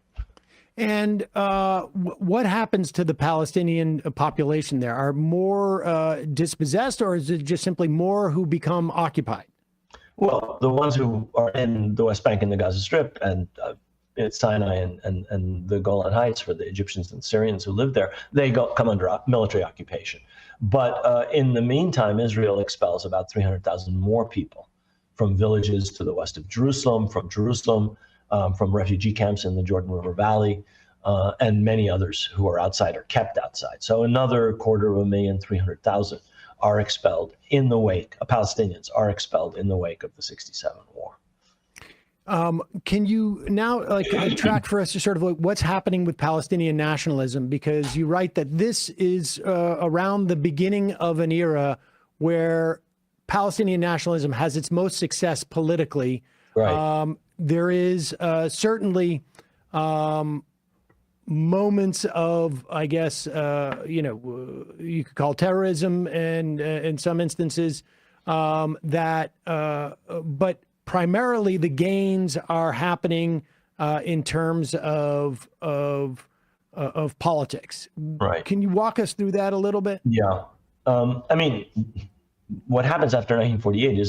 And what happens to the Palestinian population there? Are more dispossessed, or is it just simply more who become occupied? Well, the ones who are in the West Bank and the Gaza Strip and Sinai and the Golan Heights for the Egyptians and Syrians who live there, they come under military occupation. But in the meantime, Israel expels about 300,000 more people from villages to the west of Jerusalem, from refugee camps in the Jordan River Valley, and many others who are outside are kept outside. So another 250,000 are expelled in the wake, Palestinians are expelled in the wake of the 67 war. Can you now track for us to sort of what's happening with Palestinian nationalism? Because you write that this is around the beginning of an era where Palestinian nationalism has its most success politically. Right. There is certainly moments of, I guess, you could call terrorism, and in some instances but primarily the gains are happening in terms of politics. Right. Can you walk us through that a little bit? Yeah. I mean, what happens after 1948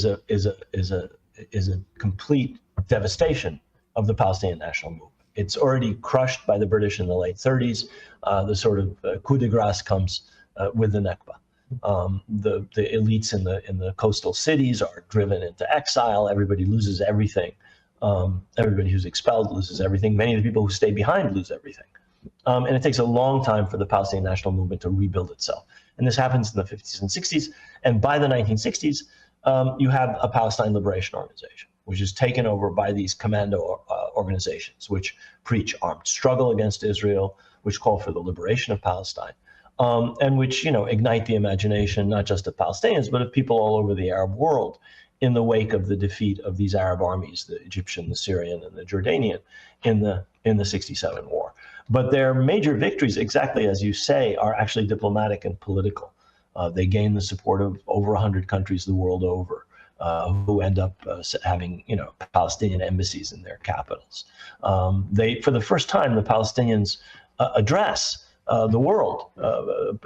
is a complete devastation of the Palestinian national movement. It's already crushed by the British in the late 30s. The sort of coup de grace comes with the Nakba. The elites in the coastal cities are driven into exile. Everybody loses everything. Everybody who's expelled loses everything. Many of the people who stay behind lose everything. And it takes a long time for the Palestinian national movement to rebuild itself. And this happens in the 50s and 60s. And by the 1960s, you have a Palestine Liberation Organization, which is taken over by these commando organizations, which preach armed struggle against Israel, which call for the liberation of Palestine, and which, ignite the imagination, not just of Palestinians, but of people all over the Arab world in the wake of the defeat of these Arab armies, the Egyptian, the Syrian, and the Jordanian in the 67 war. But their major victories, exactly as you say, are actually diplomatic and political. They gain the support of over 100 countries the world over, who end up having, Palestinian embassies in their capitals. For the first time, the Palestinians address the world.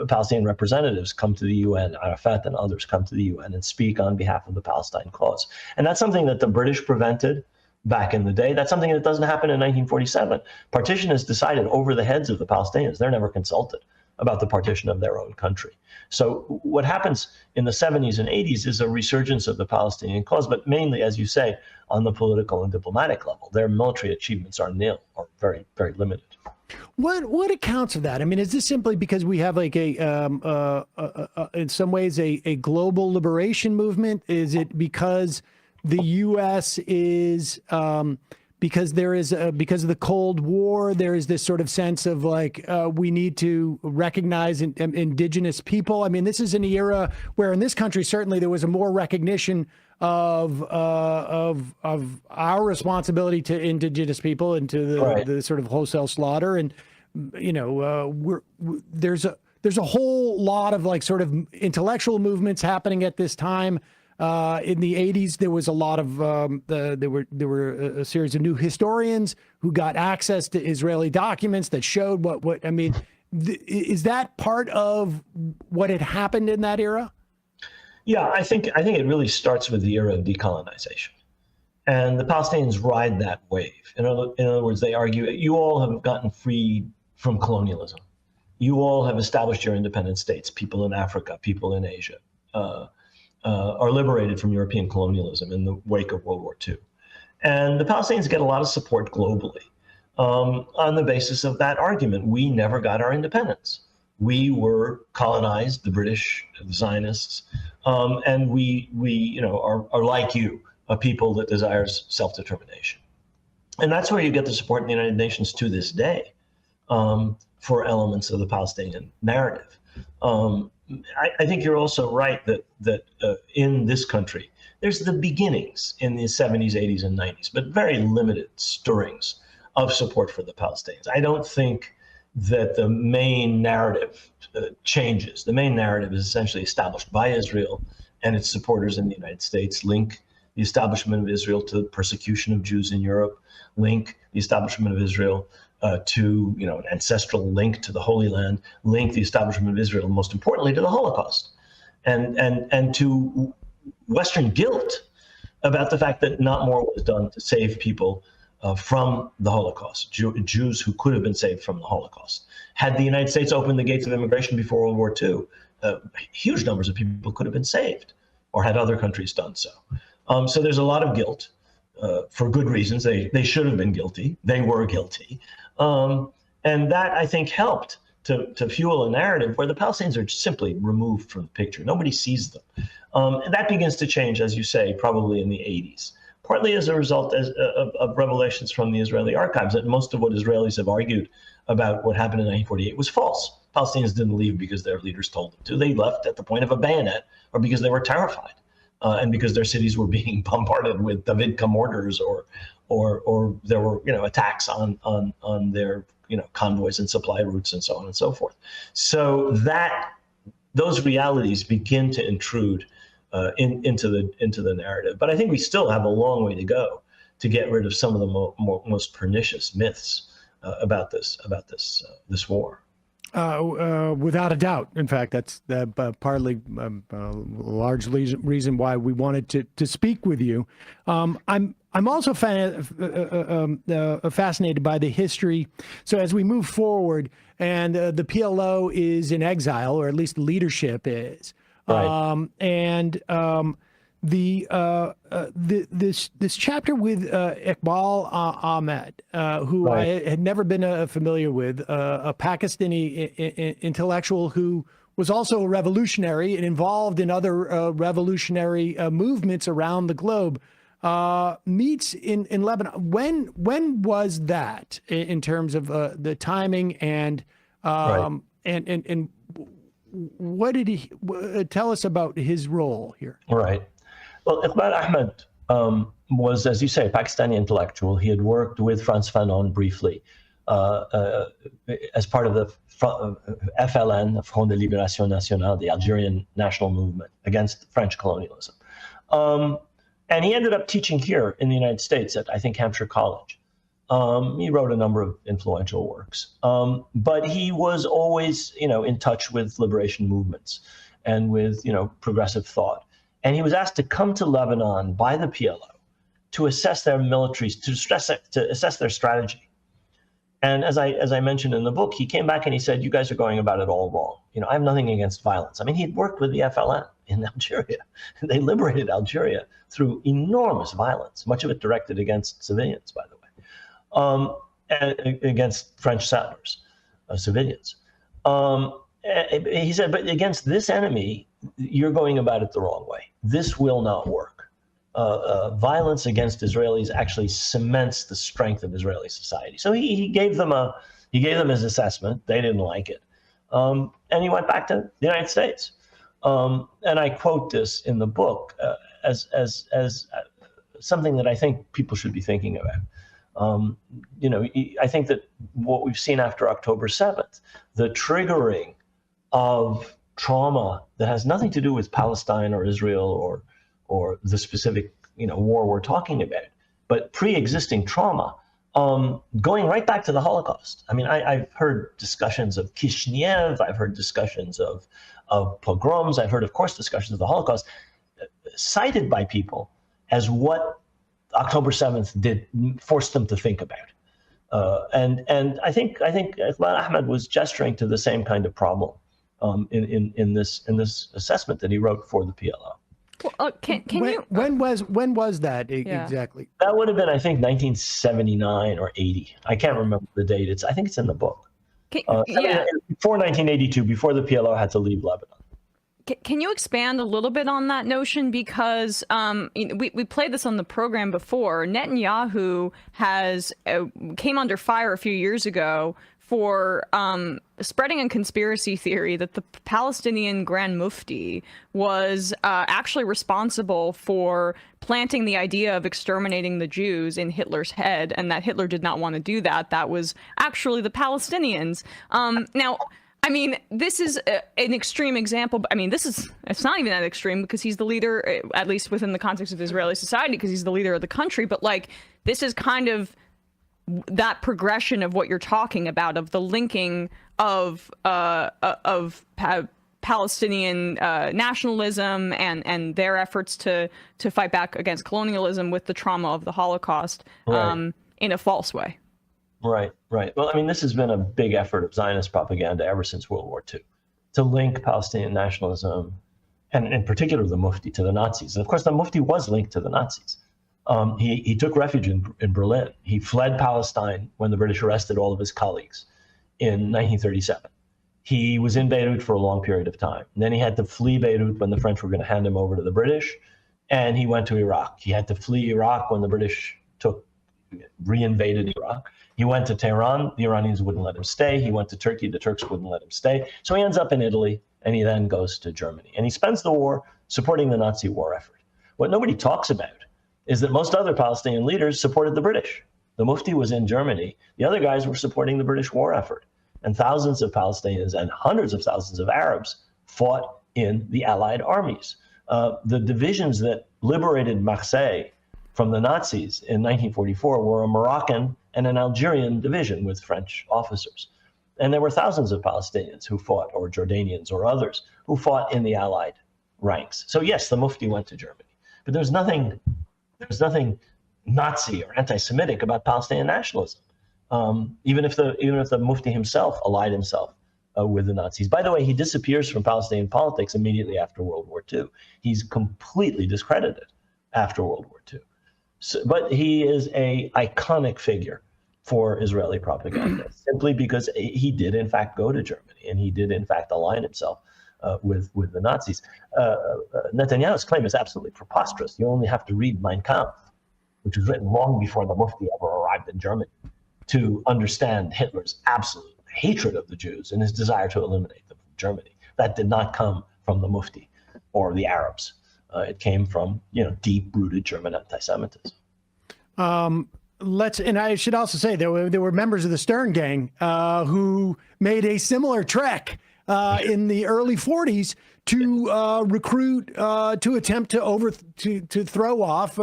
Palestinian representatives come to the UN, Arafat and others come to the UN and speak on behalf of the Palestine cause. And that's something that the British prevented back in the day. That's something that doesn't happen in 1947. Partition is decided over the heads of the Palestinians. They're never consulted about the partition of their own country. So what happens in the 70s and 80s is a resurgence of the Palestinian cause, but mainly, as you say, on the political and diplomatic level. Their military achievements are nil or very, very limited. What accounts for that? I mean, is this simply because we have like in some ways a global liberation movement? Is it because the U.S. is because because of the Cold War, there is this sort of sense of like we need to recognize indigenous people? I mean, this is an era where in this country certainly there was a more recognition of our responsibility to indigenous people and to the sort of wholesale slaughter, and there's a whole lot of like sort of intellectual movements happening at this time. In the 80s, there was a lot of there were a series of new historians who got access to Israeli documents that showed what I mean. Is that part of what had happened in that era? Yeah, I think it really starts with the era of decolonization, and the Palestinians ride that wave. In other words, they argue you all have gotten free from colonialism, you all have established your independent states. People in Africa, people in Asia. Are liberated from European colonialism in the wake of World War II. And the Palestinians get a lot of support globally on the basis of that argument. We never got our independence. We were colonized, the British, the Zionists, and we are like you, a people that desires self-determination. And that's where you get the support in the United Nations to this day for elements of the Palestinian narrative. I think you're also right that in this country, there's the beginnings in the 70s, 80s, and 90s, but very limited stirrings of support for the Palestinians. I don't think that the main narrative changes. The main narrative is essentially established by Israel and its supporters in the United States, link the establishment of Israel to the persecution of Jews in Europe, link the establishment of Israel to an ancestral link to the Holy Land, link the establishment of Israel, most importantly, to the Holocaust, and to Western guilt about the fact that not more was done to save people from the Holocaust, Jews who could have been saved from the Holocaust. Had the United States opened the gates of immigration before World War II, huge numbers of people could have been saved, or had other countries done so. So there's a lot of guilt for good reasons. They should have been guilty. They were guilty. And that, I think, helped to fuel a narrative where the Palestinians are simply removed from the picture. Nobody sees them. And that begins to change, as you say, probably in the 80s, partly as a result of revelations from the Israeli archives that most of what Israelis have argued about what happened in 1948 was false. Palestinians didn't leave because their leaders told them to. They left at the point of a bayonet or because they were terrified. And because their cities were being bombarded with Davidka mortars, or there were attacks on their convoys and supply routes and so on and so forth. So those realities begin to intrude into the narrative. But I think we still have a long way to go to get rid of some of the most pernicious myths about this war. Without a doubt. In fact, that's partly a large reason why we wanted to speak with you. I'm also fascinated by the history. So as we move forward, and the PLO is in exile, or at least the leadership is, right. This chapter with Iqbal Ahmed, who Right. I had never been familiar with, a Pakistani intellectual who was also a revolutionary and involved in other revolutionary movements around the globe, meets in Lebanon. When was that in terms of the timing and Right. and what did he tell us about his role here? Right. Well, Iqbal Ahmed was, as you say, a Pakistani intellectual. He had worked with Frantz Fanon briefly as part of the FLN, Front de Libération Nationale, the Algerian national movement against French colonialism. And he ended up teaching here in the United States at, I think, Hampshire College. He wrote a number of influential works, but he was always, in touch with liberation movements and with, progressive thought. And he was asked to come to Lebanon by the PLO to assess their militaries, to assess their strategy. And as I mentioned in the book, he came back and he said, "You guys are going about it all wrong. I have nothing against violence." I mean, he'd worked with the FLN in Algeria. They liberated Algeria through enormous violence, much of it directed against civilians, by the way, and against French settlers, civilians. He said, but against this enemy, you're going about it the wrong way. This will not work. Violence against Israelis actually cements the strength of Israeli society. So he gave them his assessment. They didn't like it, and he went back to the United States. And I quote this in the book as something that I think people should be thinking about. I think that what we've seen after October 7th, the triggering of trauma that has nothing to do with Palestine or Israel or the specific war we're talking about, but pre-existing trauma, going right back to the Holocaust. I mean, I've heard discussions of Kishinev, I've heard discussions of pogroms, I've heard, of course, discussions of the Holocaust, cited by people as what October 7th forced them to think about. And I think Iqbal Ahmed was gesturing to the same kind of problem in this assessment that he wrote for the PLO. Well, when was that exactly? That would have been, I think, 1979 or 80. I can't remember the date. I think it's in the book. Before 1982, before the PLO had to leave Lebanon. Can you expand a little bit on that notion? Because we played this on the program before. Netanyahu came under fire a few years ago for spreading a conspiracy theory that the Palestinian Grand Mufti was actually responsible for planting the idea of exterminating the Jews in Hitler's head, and that Hitler did not want to do that. That was actually the Palestinians. Now, I mean, this is an extreme example. I mean, it's not even that extreme because he's the leader, at least within the context of Israeli society, because he's the leader of the country. But this is kind of that progression of what you're talking about, of the linking of Palestinian nationalism and their efforts to fight back against colonialism with the trauma of the Holocaust, right, in a false way. Right. Well, I mean, this has been a big effort of Zionist propaganda ever since World War II, to link Palestinian nationalism, and in particular the Mufti, to the Nazis. And of course, the Mufti was linked to the Nazis. He took refuge in Berlin. He fled Palestine when the British arrested all of his colleagues in 1937. He was in Beirut for a long period of time. And then he had to flee Beirut when the French were going to hand him over to the British. And he went to Iraq. He had to flee Iraq when the British reinvaded Iraq. He went to Tehran. The Iranians wouldn't let him stay. He went to Turkey. The Turks wouldn't let him stay. So he ends up in Italy, and he then goes to Germany. And he spends the war supporting the Nazi war effort. What nobody talks about is that most other Palestinian leaders supported the British. The Mufti was in Germany. The other guys were supporting the British war effort. And thousands of Palestinians and hundreds of thousands of Arabs fought in the Allied armies. The divisions that liberated Marseille from the Nazis in 1944 were a Moroccan and an Algerian division with French officers. And there were thousands of Palestinians who fought, or Jordanians or others, who fought in the Allied ranks. So yes, the Mufti went to Germany, but there's nothing Nazi or anti-Semitic about Palestinian nationalism. Even if the Mufti himself allied himself with the Nazis. By the way, he disappears from Palestinian politics immediately after World War II. He's completely discredited after World War II. So, but he is an iconic figure for Israeli propaganda, simply because he did in fact go to Germany and he did in fact align himself with the Nazis. Netanyahu's claim is absolutely preposterous. You only have to read Mein Kampf, which was written long before the Mufti ever arrived in Germany, to understand Hitler's absolute hatred of the Jews and his desire to eliminate them from Germany. That did not come from the Mufti or the Arabs. It came from, deep-rooted German anti-Semitism. And I should also say there were members of the Stern Gang who made a similar trek in the early 40s to recruit, to attempt to throw off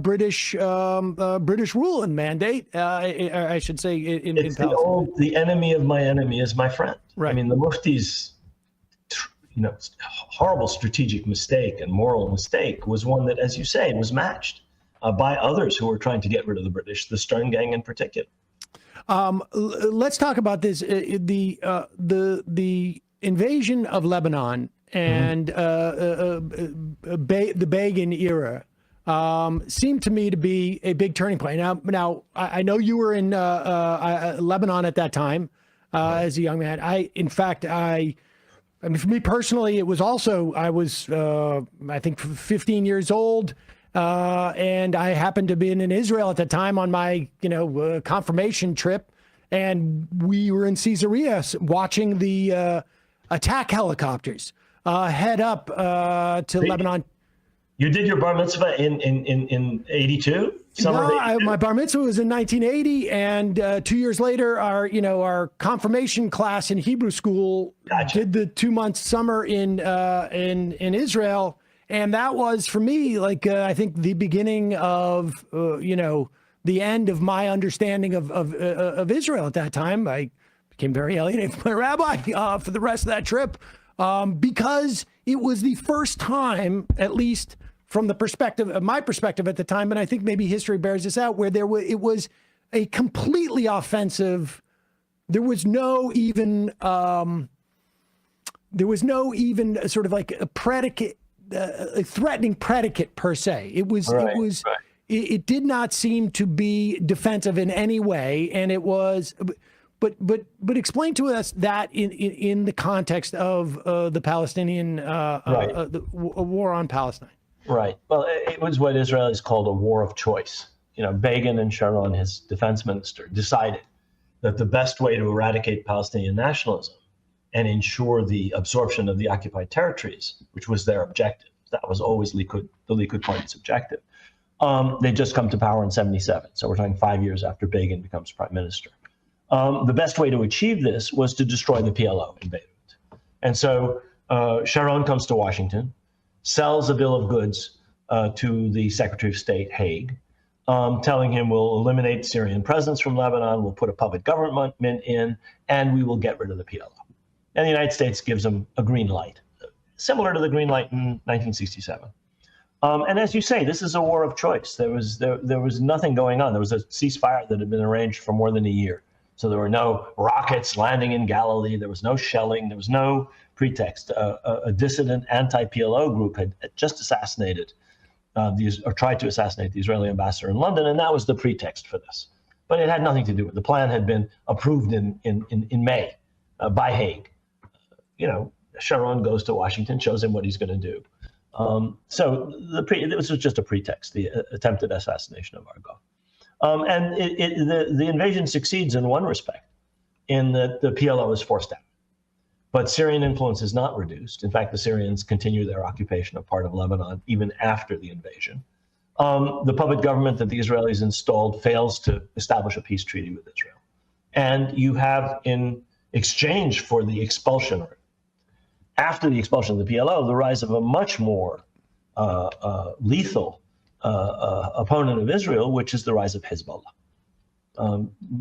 British rule and mandate. I should say in Palestine. The enemy of my enemy is my friend. Right. I mean, the Mufti's horrible strategic mistake and moral mistake was one that, as you say, was matched by others who were trying to get rid of the British, the Stern Gang in particular. Let's talk about this. The invasion of Lebanon and the Begin era seemed to me to be a big turning point. Now I know you were in Lebanon at that time as a young man. I mean, for me personally, it was also, I was, I think, 15 years old. And I happened to be in Israel at the time on my, confirmation trip. And we were in Caesarea watching the attack helicopters head up to Lebanon. You did your bar mitzvah in 82? My bar mitzvah was in 1980, and 2 years later, our confirmation class in Hebrew school did the 2-month summer in Israel, and that was for me I think the beginning of the end of my understanding of Israel at that time. I became very alienated from my rabbi for the rest of that trip because it was the first time, at least from the perspective of my perspective at the time, and I think maybe history bears this out, where it was a completely offensive. There was no even sort of like a predicate, a threatening predicate per se. It did not seem to be defensive in any way, and it was. But explain to us that in the context of the Palestinian the war on Palestine. Right. Well, it was what Israelis called a war of choice. Begin and Sharon, his defense minister, decided that the best way to eradicate Palestinian nationalism and ensure the absorption of the occupied territories, which was their objective, that was always the Likud party's objective. They just come to power in 1977. So we're talking 5 years after Begin becomes prime minister. The best way to achieve this was to destroy the PLO in Beirut. And so Sharon comes to Washington, sells a bill of goods to the Secretary of State, Haig, telling him we'll eliminate Syrian presence from Lebanon, we'll put a puppet government in, and we will get rid of the PLO. And the United States gives him a green light, similar to the green light in 1967. And as you say, this is a war of choice. There was nothing going on. There was a ceasefire that had been arranged for more than a year. So there were no rockets landing in Galilee. There was no shelling. There was no pretext. A dissident anti-PLO group had just assassinated tried to assassinate the Israeli ambassador in London, and that was the pretext for this. But it had nothing to do with it. The plan had been approved in May by Haig. Sharon goes to Washington, shows him what he's going to do. So this was just a pretext, the attempted assassination of Argo. And the invasion succeeds in one respect, in that the PLO is forced out. But Syrian influence is not reduced. In fact, the Syrians continue their occupation of part of Lebanon even after the invasion. The puppet government that the Israelis installed fails to establish a peace treaty with Israel. And you have, in exchange for the expulsion, or after the expulsion of the PLO, the rise of a much more lethal opponent of Israel, which is the rise of Hezbollah.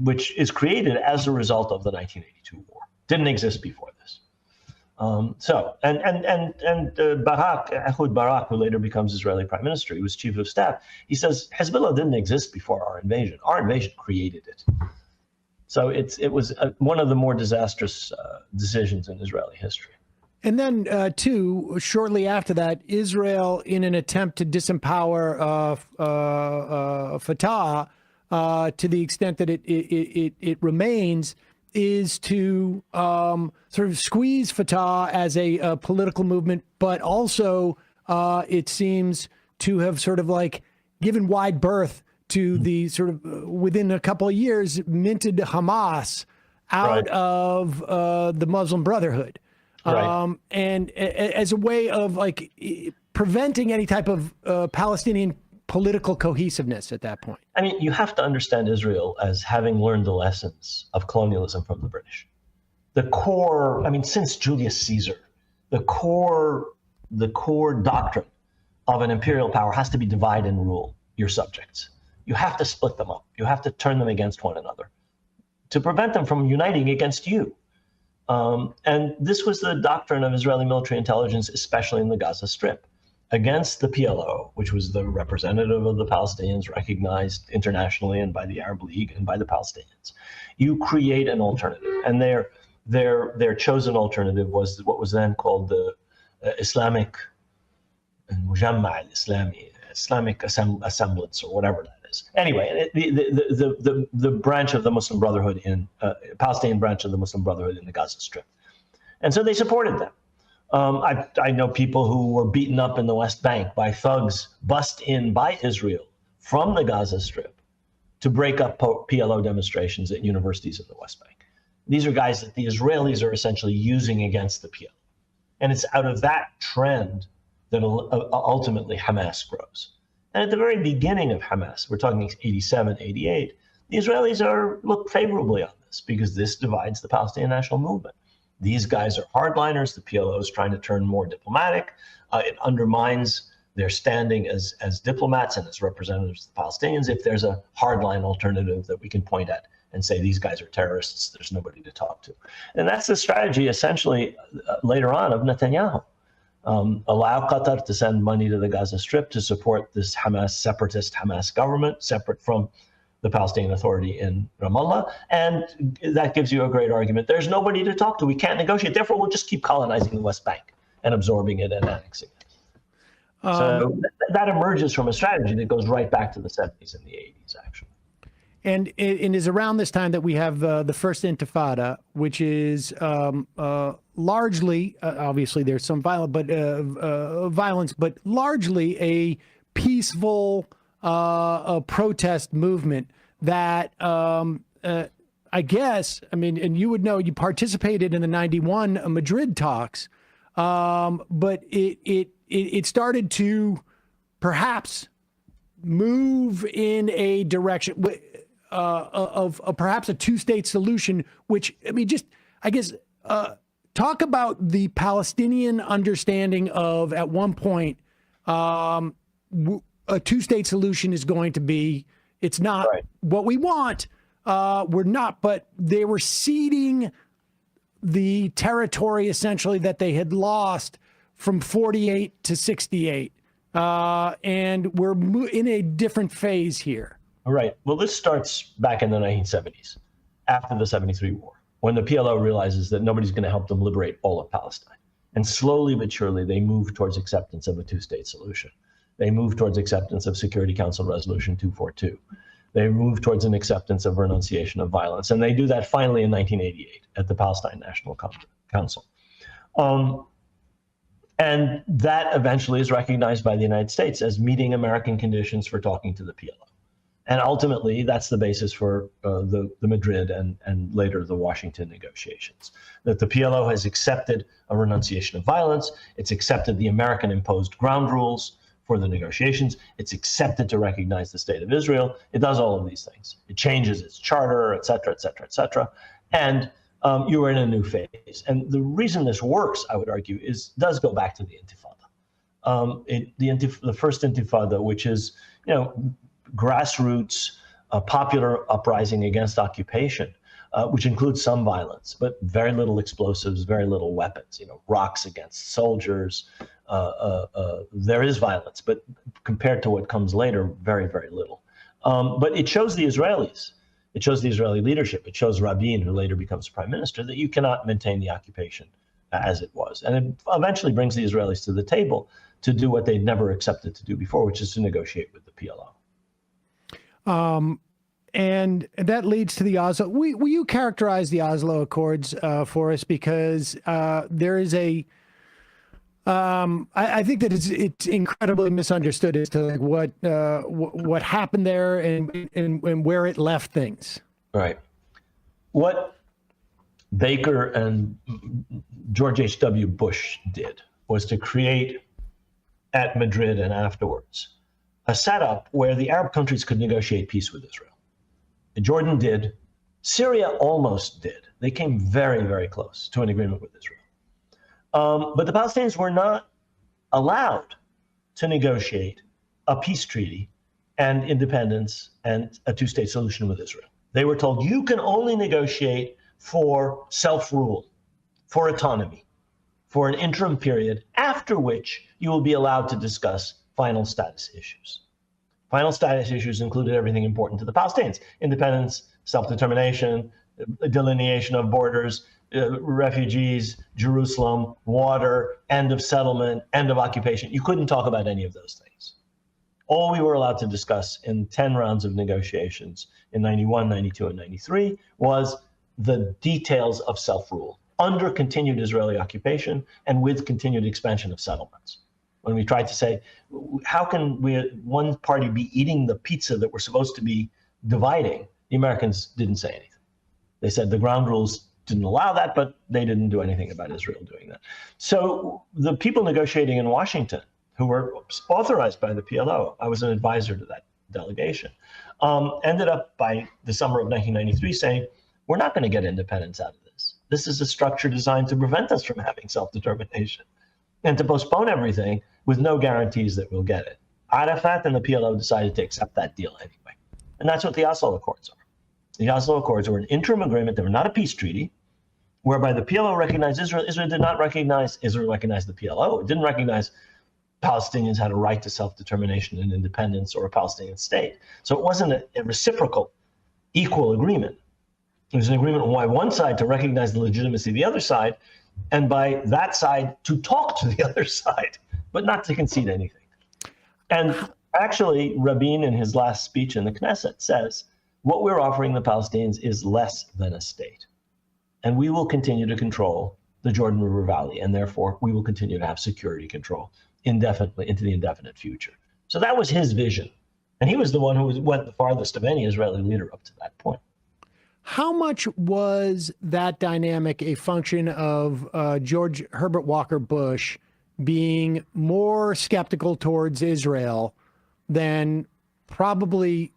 which is created as a result of the 1982 war. Didn't exist before this. Barak, Ehud Barak, who later becomes Israeli prime minister, he was chief of staff. He says Hezbollah didn't exist before our invasion. Our invasion created it. So it was one of the more disastrous decisions in Israeli history. And then, too, shortly after that, Israel, in an attempt to disempower Fatah to the extent that it remains, is to sort of squeeze Fatah as a political movement, but also it seems to have sort of like given wide berth to the sort of, within a couple of years, minted Hamas out of the Muslim Brotherhood. Right. And as a way of like preventing any type of Palestinian political cohesiveness at that point. I mean, you have to understand Israel as having learned the lessons of colonialism from the British. The core, I mean, since Julius Caesar, the core doctrine of an imperial power has to be divide and rule your subjects. You have to split them up. You have to turn them against one another to prevent them from uniting against you. And this was the doctrine of Israeli military intelligence, especially in the Gaza Strip, against the PLO, which was the representative of the Palestinians recognized internationally and by the Arab League and by the Palestinians. You create an alternative, and their chosen alternative was what was then called the Islamic Assemblance, or whatever that is. Anyway, the branch of the Muslim Brotherhood Palestinian branch of the Muslim Brotherhood in the Gaza Strip, and so they supported them. I know people who were beaten up in the West Bank by thugs bussed in by Israel from the Gaza Strip to break up PLO demonstrations at universities in the West Bank. These are guys that the Israelis are essentially using against the PLO. And it's out of that trend that ultimately Hamas grows. And at the very beginning of Hamas, we're talking 87, 88, the Israelis look favorably on this because this divides the Palestinian national movement. These guys are hardliners. The PLO is trying to turn more diplomatic. It undermines their standing as diplomats and as representatives of the Palestinians if there's a hardline alternative that we can point at and say these guys are terrorists, there's nobody to talk to. And that's the strategy essentially later on of Netanyahu. Allow Qatar to send money to the Gaza Strip to support this separatist Hamas government, separate from the Palestinian Authority in Ramallah, and that gives you a great argument. There's nobody to talk to. We can't negotiate. Therefore, we'll just keep colonizing the West Bank and absorbing it and annexing it. So that emerges from a strategy that goes right back to the 70s and the 80s, actually. And it is around this time that we have the First Intifada, which is largely, obviously there's some violence, but largely a peaceful a protest movement that I guess, I mean, and you would know, you participated in the 91 Madrid talks, but it started to perhaps move in a direction of perhaps a two-state solution, which, I mean, just, I guess, talk about the Palestinian understanding of, at one point, a two-state solution is going to be, it's not what we want. We're not, but they were ceding the territory essentially that they had lost from 48 to 68. And we're in a different phase here. All right. Well, this starts back in the 1970s, after the 73 war, when the PLO realizes that nobody's going to help them liberate all of Palestine. And slowly but surely, they move towards acceptance of a two-state solution. They move towards acceptance of Security Council Resolution 242. They move towards an acceptance of renunciation of violence. And they do that finally in 1988 at the Palestine National Council. And that eventually is recognized by the United States as meeting American conditions for talking to the PLO. And ultimately, that's the basis for the Madrid and later the Washington negotiations, that the PLO has accepted a renunciation of violence. It's accepted the American imposed ground rules for the negotiations. It's accepted to recognize the state of Israel. It does all of these things. It changes its charter, et cetera, et cetera, et cetera. And you are in a new phase. And the reason this works, I would argue, does go back to the Intifada. The first Intifada, which is, grassroots a popular uprising against occupation, which includes some violence, but very little explosives, very little weapons, rocks against soldiers. There is violence, but compared to what comes later, very, very little. But it shows the Israelis, it shows the Israeli leadership, it shows Rabin, who later becomes prime minister, that you cannot maintain the occupation as it was. And it eventually brings the Israelis to the table to do what they'd never accepted to do before, which is to negotiate with the PLO. And that leads to the Oslo. Will you characterize the Oslo Accords for us? Because there is I think that it's incredibly misunderstood as to like what happened there and where it left things. Right. What Baker and George H.W. Bush did was to create at Madrid and afterwards a setup where the Arab countries could negotiate peace with Israel. Jordan did. Syria almost did. They came very, very close to an agreement with Israel. But the Palestinians were not allowed to negotiate a peace treaty and independence and a two-state solution with Israel. They were told, you can only negotiate for self-rule, for autonomy, for an interim period, after which you will be allowed to discuss final status issues. Final status issues included everything important to the Palestinians: independence, self-determination, delineation of borders, refugees, Jerusalem, water, end of settlement, end of occupation. You couldn't talk about any of those things. All we were allowed to discuss in 10 rounds of negotiations in 91, 92, and 93 was the details of self-rule under continued Israeli occupation and with continued expansion of settlements. When we tried to say, how can one party be eating the pizza that we're supposed to be dividing, the Americans didn't say anything. They said the ground rules didn't allow that, but they didn't do anything about Israel doing that. So the people negotiating in Washington, who were authorized by the PLO, I was an advisor to that delegation, ended up by the summer of 1993 saying, we're not going to get independence out of this. This is a structure designed to prevent us from having self-determination and to postpone everything with no guarantees that we'll get it. Arafat and the PLO decided to accept that deal anyway. And that's what the Oslo Accords are. The Oslo Accords were an interim agreement. They were not a peace treaty, whereby the PLO recognized Israel. Israel did not recognize, Israel recognized the PLO. It didn't recognize Palestinians had a right to self-determination and independence or a Palestinian state. So it wasn't a reciprocal, equal agreement. It was an agreement by one side to recognize the legitimacy of the other side, and by that side to talk to the other side, but not to concede anything. And actually, Rabin, in his last speech in the Knesset, says, what we're offering the Palestinians is less than a state. And we will continue to control the Jordan River Valley, and therefore we will continue to have security control indefinitely into the indefinite future. So that was his vision. And he was the one who went the farthest of any Israeli leader up to that point. How much was that dynamic a function of George Herbert Walker Bush being more skeptical towards Israel than probably,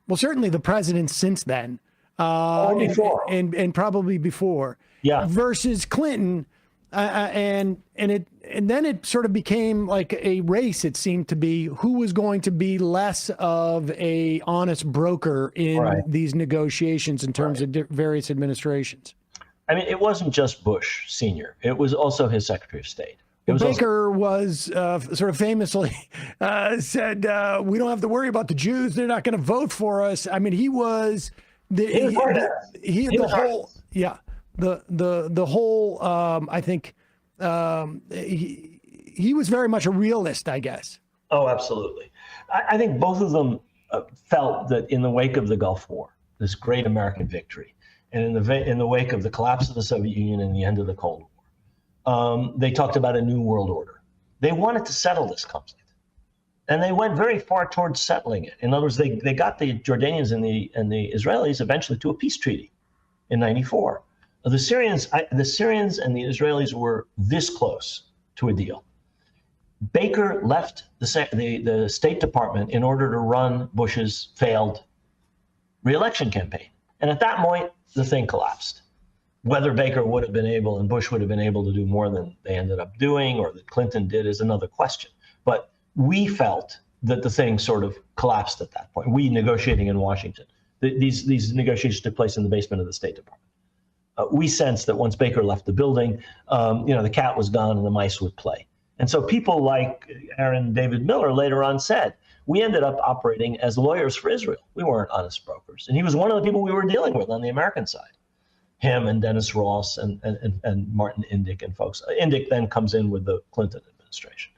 well, certainly the presidents since then, and probably before, versus Clinton, and then it sort of became like a race. It seemed to be who was going to be less of a honest broker in these negotiations in terms of various administrations. I mean, it wasn't just Bush Sr. It was also his Secretary of State. Baker was sort of famously said, we don't have to worry about the Jews. They're not going to vote for us. I mean, he was the whole, I think he was very much a realist, I guess. Oh, absolutely. I think both of them felt that in the wake of the Gulf War, this great American victory, and in the wake of the collapse of the Soviet Union and the end of the Cold War, they talked about a new world order. They wanted to settle this conflict. And they went very far towards settling it. In other words, they got the Jordanians and the Israelis eventually to a peace treaty in 94. The Syrians and the Israelis were this close to a deal. Baker left the State Department in order to run Bush's failed re-election campaign. And at that point, the thing collapsed. Whether Baker would have been able and Bush would have been able to do more than they ended up doing or that Clinton did is another question. But we felt the thing sort of collapsed at that point. We negotiating in Washington. These negotiations took place in the basement of the State Department. We sensed that once Baker left the building, the cat was gone and the mice would play. And so people like Aaron David Miller later on said, we ended up operating as lawyers for Israel. We weren't honest brokers. And he was one of the people we were dealing with on the American side. Him and Dennis Ross and Martin Indyk and folks. Indyk then comes in with the Clinton administration.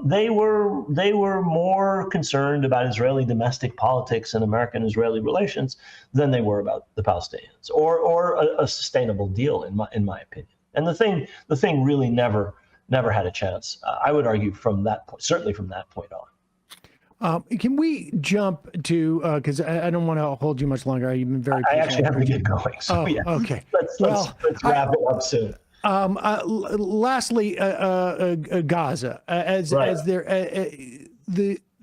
They were more concerned about Israeli domestic politics and American-Israeli relations than they were about the Palestinians or a sustainable deal, in my opinion. And the thing really never had a chance. I would argue from that point, certainly from that point on. Can we jump to, because I don't want to hold you much longer. You've been very patient. I actually have to get going. So yeah, okay. Let's wrap it up soon. Lastly, Gaza,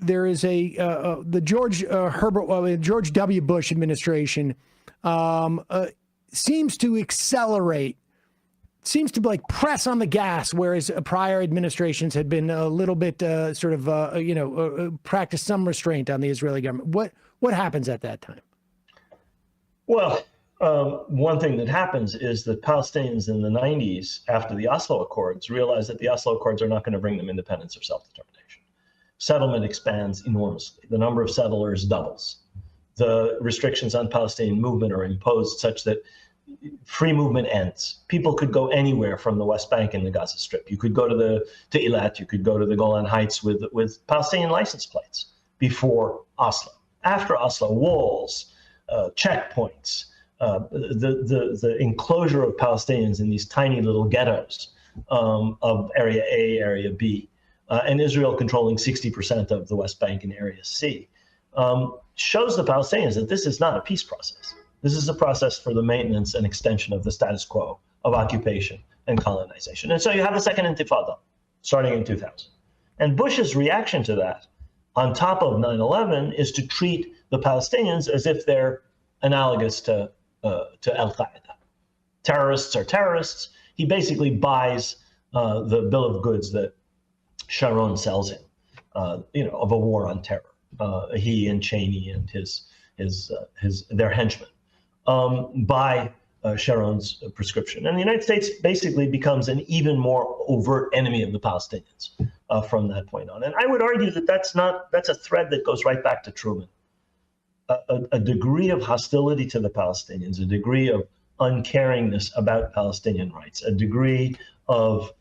there is the George W. Bush administration seems to accelerate. Seems to like press on the gas, whereas prior administrations had been a little bit practiced some restraint on the Israeli government. What happens at that time? Well, one thing that happens is that Palestinians in the 90s, after the Oslo Accords, realized that the Oslo Accords are not going to bring them independence or self-determination. Settlement expands enormously. The number of settlers doubles. The restrictions on Palestinian movement are imposed such that free movement ends. People could go anywhere from the West Bank and the Gaza Strip. You could go to Eilat, you could go to the Golan Heights with Palestinian license plates before Oslo. After Oslo, walls, checkpoints, the enclosure of Palestinians in these tiny little ghettos of Area A, Area B, and Israel controlling 60% of the West Bank and Area C, shows the Palestinians that this is not a peace process. This is a process for the maintenance and extension of the status quo of occupation and colonization. And so you have the second intifada starting in 2000. And Bush's reaction to that, on top of 9/11, is to treat the Palestinians as if they're analogous to Al-Qaeda. Terrorists are terrorists. He basically buys the bill of goods that Sharon sells him, of a war on terror. He and Cheney and their henchmen. By Sharon's prescription. And the United States basically becomes an even more overt enemy of the Palestinians from that point on. And I would argue that that's a thread that goes right back to Truman. A degree of hostility to the Palestinians, a degree of uncaringness about Palestinian rights, a degree of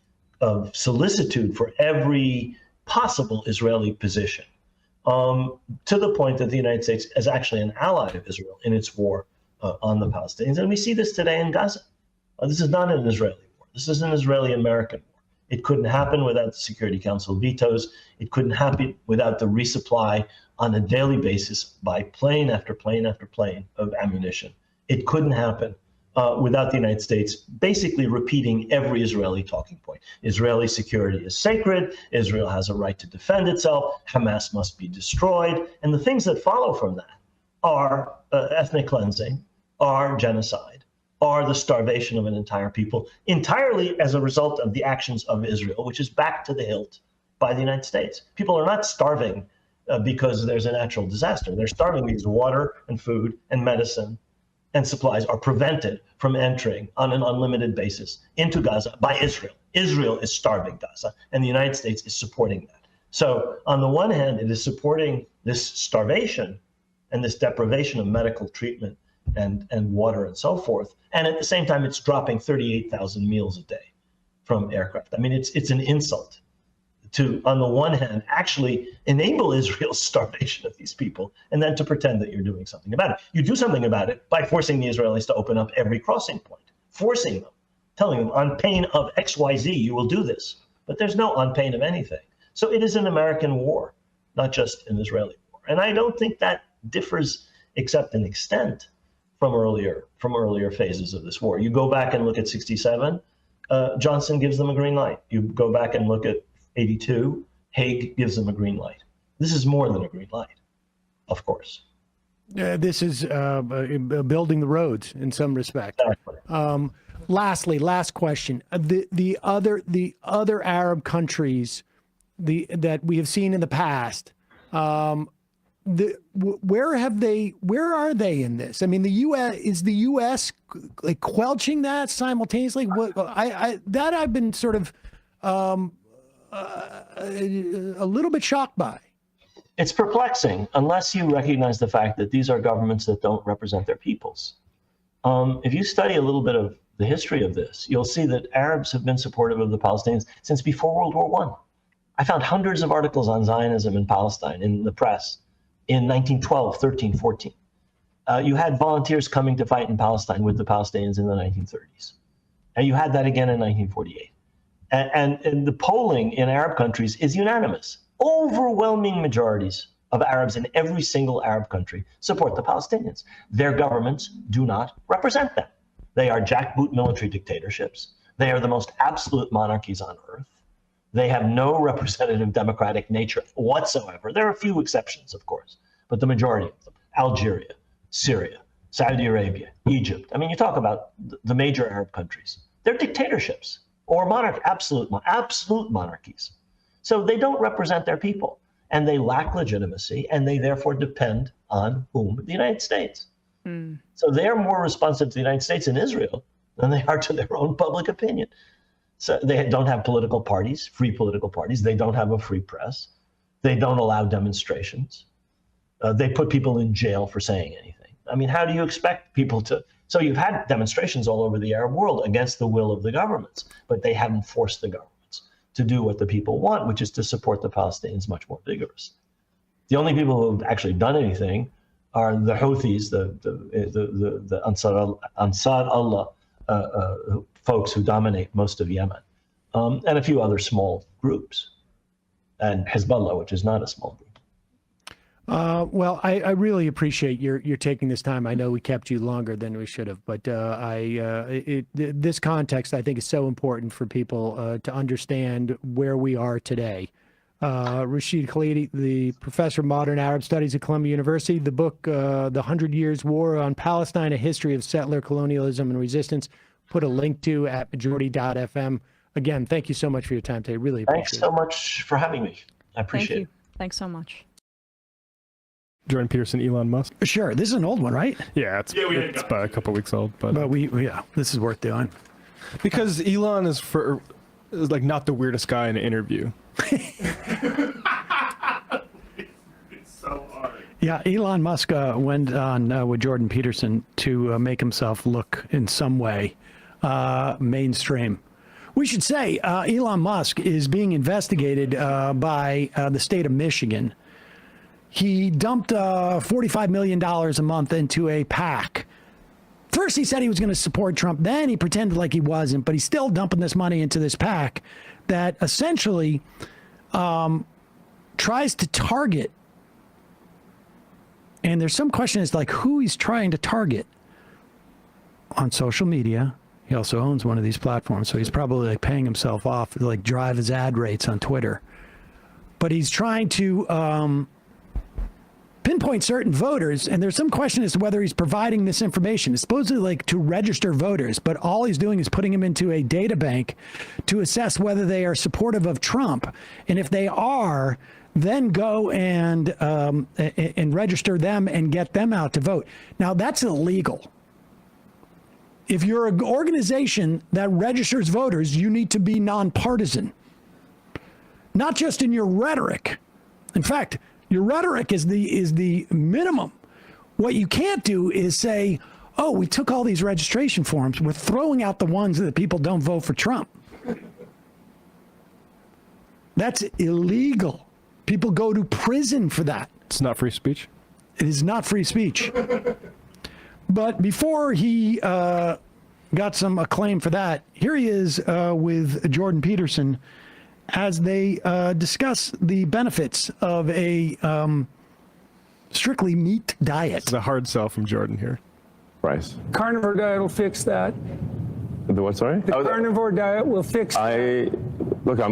solicitude for every possible Israeli position, to the point that the United States is actually an ally of Israel in its war on the Palestinians. And we see this today in Gaza. This is not an Israeli war. This is an Israeli-American war. It couldn't happen without the Security Council vetoes. It couldn't happen without the resupply on a daily basis by plane after plane after plane of ammunition. It couldn't happen without the United States basically repeating every Israeli talking point. Israeli security is sacred. Israel has a right to defend itself. Hamas must be destroyed. And the things that follow from that are ethnic cleansing, are genocide, are the starvation of an entire people, entirely as a result of the actions of Israel, which is backed to the hilt by the United States. People are not starving because there's a natural disaster. They're starving because water and food and medicine and supplies are prevented from entering on an unlimited basis into Gaza by Israel. Israel is starving Gaza, and the United States is supporting that. So on the one hand, it is supporting this starvation and this deprivation of medical treatment and water and so forth. And at the same time, it's dropping 38,000 meals a day from aircraft. I mean, it's an insult to, on the one hand, actually enable Israel's starvation of these people, and then to pretend that you're doing something about it. You do something about it by forcing the Israelis to open up every crossing point, forcing them, telling them on pain of XYZ, you will do this. But there's no on pain of anything. So it is an American war, not just an Israeli war. And I don't think that differs except in extent from earlier phases of this war. You go back and look at 67, Johnson gives them a green light. You go back and look at 82, Haig gives them a green light. This is more than a green light, of course. This is building the roads in some respect. Exactly. Lastly, last question. The other Arab countries that we have seen in the past Where are they in this? I mean, is the U.S. like quelching that simultaneously? I've been sort of a little bit shocked by. It's perplexing unless you recognize the fact that these are governments that don't represent their peoples. If you study a little bit of the history of this, you'll see that Arabs have been supportive of the Palestinians since before World War I. I found hundreds of articles on Zionism in Palestine in the press in 1912, 13, 14. You had volunteers coming to fight in Palestine with the Palestinians in the 1930s. And you had that again in 1948. And the polling in Arab countries is unanimous. Overwhelming majorities of Arabs in every single Arab country support the Palestinians. Their governments do not represent them. They are jackboot military dictatorships. They are the most absolute monarchies on earth. They have no representative democratic nature whatsoever. There are a few exceptions, of course, but the majority of them, Algeria, Syria, Saudi Arabia, Egypt. I mean, you talk about the major Arab countries. They're dictatorships or absolute monarchies. So they don't represent their people, and they lack legitimacy, and they therefore depend on whom? The United States. So they're more responsive to the United States and Israel than they are to their own public opinion. So they don't have political parties, free political parties. They don't have a free press. They don't allow demonstrations. They put people in jail for saying anything. I mean, how do you expect people to? So you've had demonstrations all over the Arab world against the will of the governments, but they haven't forced the governments to do what the people want, which is to support the Palestinians much more vigorously. The only people who have actually done anything are the Houthis, the Ansar Allah folks who dominate most of Yemen, and a few other small groups, and Hezbollah, which is not a small group. Well, I really appreciate your taking this time. I know we kept you longer than we should have, but this context I think is so important for people to understand where we are today. Rashid Khalidi, the professor of modern Arab studies at Columbia University, the book, The 100 Years War on Palestine, A History of Settler Colonialism and Resistance, put a link to at majority.fm. Again, thank you so much for your time today. Really appreciate it. Thanks so much for having me. I appreciate it. Thanks so much. Jordan Peterson, Elon Musk. Sure. This is an old one, right? Yeah, it's about a couple weeks old. But this is worth doing. Because Elon is like not the weirdest guy in an interview. It's so hard. Yeah, Elon Musk went on with Jordan Peterson to make himself look in some way mainstream. We should say Elon Musk is being investigated by the state of Michigan. He dumped $45 million a month into a PAC. First, he said he was going to support Trump. Then he pretended like he wasn't, but he's still dumping this money into this PAC that essentially tries to target. And there's some question as to like who he's trying to target on social media. He also owns one of these platforms, so he's probably like paying himself off to like drive his ad rates on Twitter. But he's trying to pinpoint certain voters, and there's some question as to whether he's providing this information. It's supposedly like to register voters, but all he's doing is putting them into a data bank to assess whether they are supportive of Trump. And if they are, then go and register them and get them out to vote. Now, that's illegal. If you're an organization that registers voters, you need to be nonpartisan, not just in your rhetoric. In fact, your rhetoric is the minimum. What you can't do is say, oh, we took all these registration forms. We're throwing out the ones that people don't vote for Trump. That's illegal. People go to prison for that. It's not free speech? It is not free speech. But before he got some acclaim for that, here he is with Jordan Peterson as they discuss the benefits of a strictly meat diet. It's a hard sell from Jordan here. Price. Carnivore diet will fix that. The what, sorry? The carnivore diet will fix that. Look, I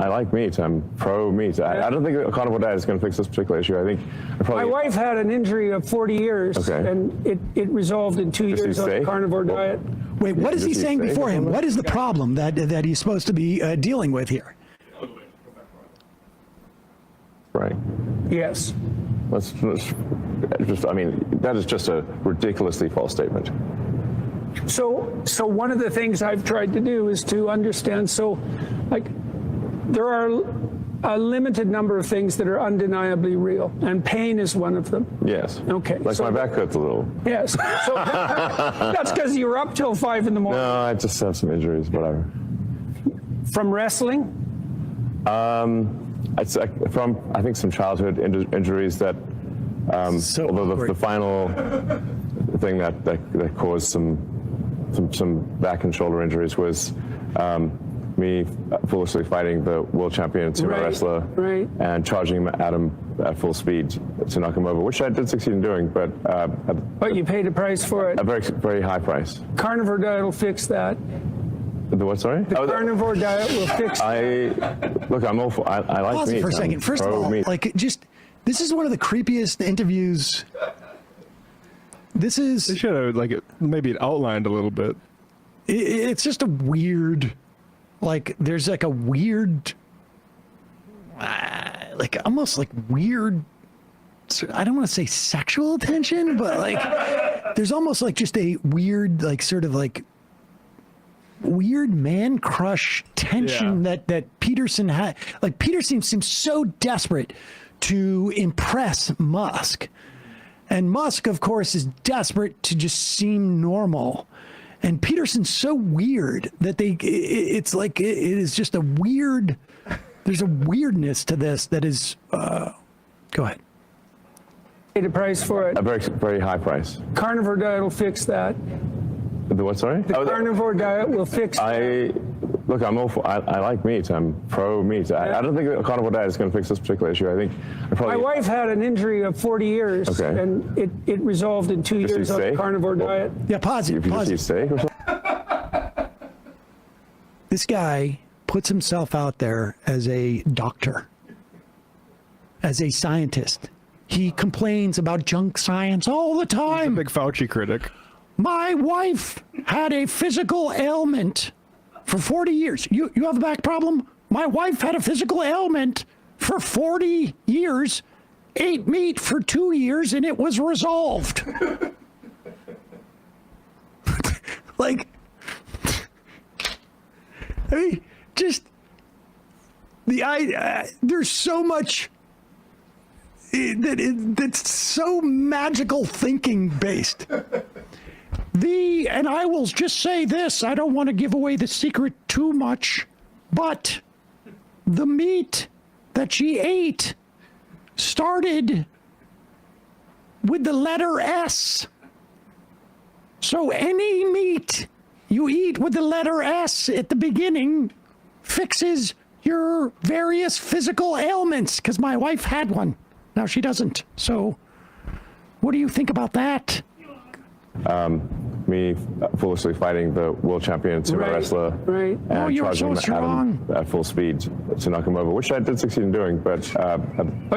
like meat. I'm pro meat. I don't think a carnivore diet is going to fix this particular issue. I think my wife had an injury of 40 years, and it resolved in 2 years on the carnivore diet. Wait, what is he saying beforehand? What is the problem that he's supposed to be dealing with here? Right. Yes. Let's just, I mean, that is just a ridiculously false statement. So one of the things I've tried to do is to understand, so like there are a limited number of things that are undeniably real, and pain is one of them. Yes. Okay. Like my back hurts a little. Yes. So that's because you were up till 5 in the morning. No, I just have some injuries, whatever. From wrestling? It's from, I think, some childhood injuries that, although the final thing that caused some back and shoulder injuries was me foolishly fighting the world champion sumo wrestler and charging him at him at full speed to knock him over, which I did succeed in doing, but you paid a price for it. A very, very high price. Carnivore diet will fix that. The what, sorry? The carnivore diet will fix that. Look, I'm awful. I like Pause meat. it for a second. First of all, like, this is one of the creepiest interviews. They should have maybe outlined a little bit. It's just a weird, there's like a weird, almost like weird, I don't want to say sexual tension, but there's almost just a weird, weird man crush tension that Peterson had. Peterson seems so desperate to impress Musk. And Musk, of course, is desperate to just seem normal. And Peterson's so weird that it is just a weird, there's a weirdness to this that is, go ahead. Paid a price for it. A very, very high price. Carnivore diet will fix that. The what, sorry? The carnivore diet will fix that. Look, I'm awful. I like meat. I'm pro meat. I don't think a carnivore diet is going to fix this particular issue. I think my wife had an injury of 40 years, and it resolved in 2 years of the carnivore diet. Yeah, pause it. If you just eat steak or something? This guy puts himself out there as a doctor, as a scientist. He complains about junk science all the time. He's a big Fauci critic. My wife had a physical ailment for 40 years. You have a back problem? My wife had a physical ailment for 40 years, ate meat for 2 years, and it was resolved. I mean, just there's so much that's so magical thinking based. And I will just say this, I don't want to give away the secret too much, but the meat that she ate started with the letter S. So any meat you eat with the letter S at the beginning fixes your various physical ailments, because my wife had one. Now she doesn't. So what do you think about that? Me foolishly fighting the world champion sumo wrestler and charging him at him at full speed to knock him over, which I did succeed in doing, but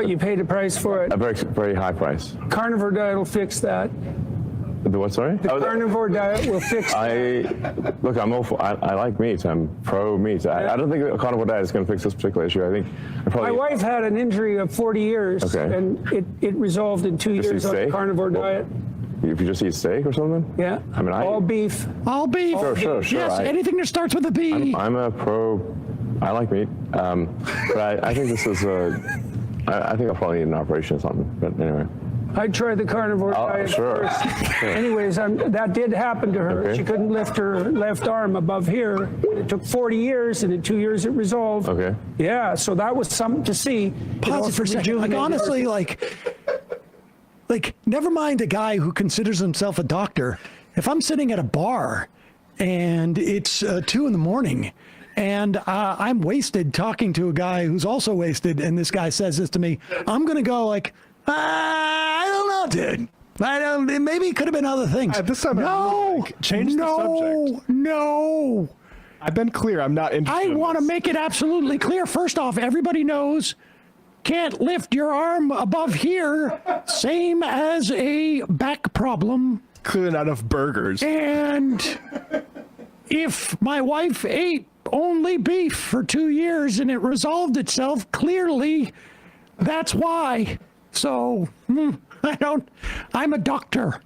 you paid a price for it. A very, very high price. Carnivore diet will fix that. The what, sorry? The carnivore diet will fix that. Look, I'm awful. I like meat. I'm pro meat. I don't think a carnivore diet is going to fix this particular issue. I think my wife had an injury of 40 years, and it resolved in 2 years of the carnivore diet. If you just eat steak or something? Yeah. I mean, all beef. All beef. Sure. Yes, anything that starts with a B. I'm a pro. I like meat. But I think this is I think I'll probably need an operation or something. But anyway. I tried the carnivore diet first. Anyways, that did happen to her. She couldn't lift her left arm above here. It took 40 years, and in 2 years it resolved. Okay. Yeah, so that was something to see. Pause it for a second. Honestly, never mind a guy who considers himself a doctor. If I'm sitting at a bar and it's 2 in the morning and I'm wasted talking to a guy who's also wasted, and this guy says this to me, I'm going to go I don't know, dude. Maybe it could have been other things. This time change the subject. No. I've been clear. I'm not interested. I want to make it absolutely clear. First off, everybody knows can't lift your arm above here, same as a back problem. Clearly not enough burgers. And if my wife ate only beef for 2 years and it resolved itself, clearly That's why. So, I'm a doctor.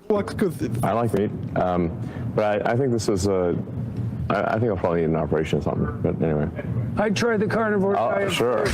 I like meat, but I think this is I think I'll probably need an operation or something, but anyway. I tried the carnivore diet. Sure.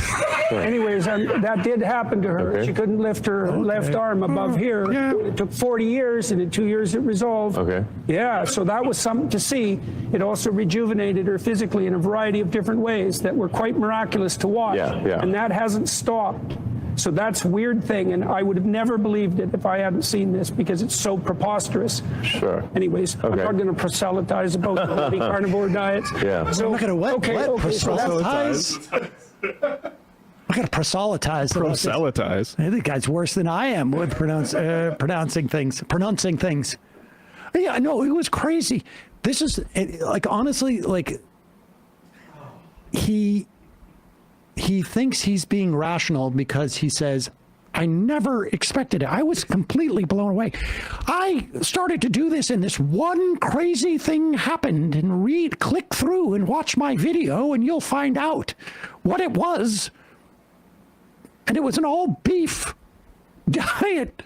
Anyways, that did happen to her. Okay. She couldn't lift her left arm above here. Yeah. It took 40 years, and in 2 years it resolved. Okay. Yeah, so that was something to see. It also rejuvenated her physically in a variety of different ways that were quite miraculous to watch. Yeah. And that hasn't stopped. So that's a weird thing, and I would have never believed it if I hadn't seen this because it's so preposterous. Sure. Anyways, I'm not going to proselytize about the carnivore diets. Yeah. So, I'm not going to what? Okay, Proselytize? I'm going to proselytize. Proselytize. I think guy's worse than I am with pronouncing things. Yeah, no, it was crazy. This is like, honestly, like he thinks he's being rational because he says, I never expected it. I was completely blown away. I started to do this and this one crazy thing happened, and click through and watch my video and you'll find out what it was. And it was an all beef diet.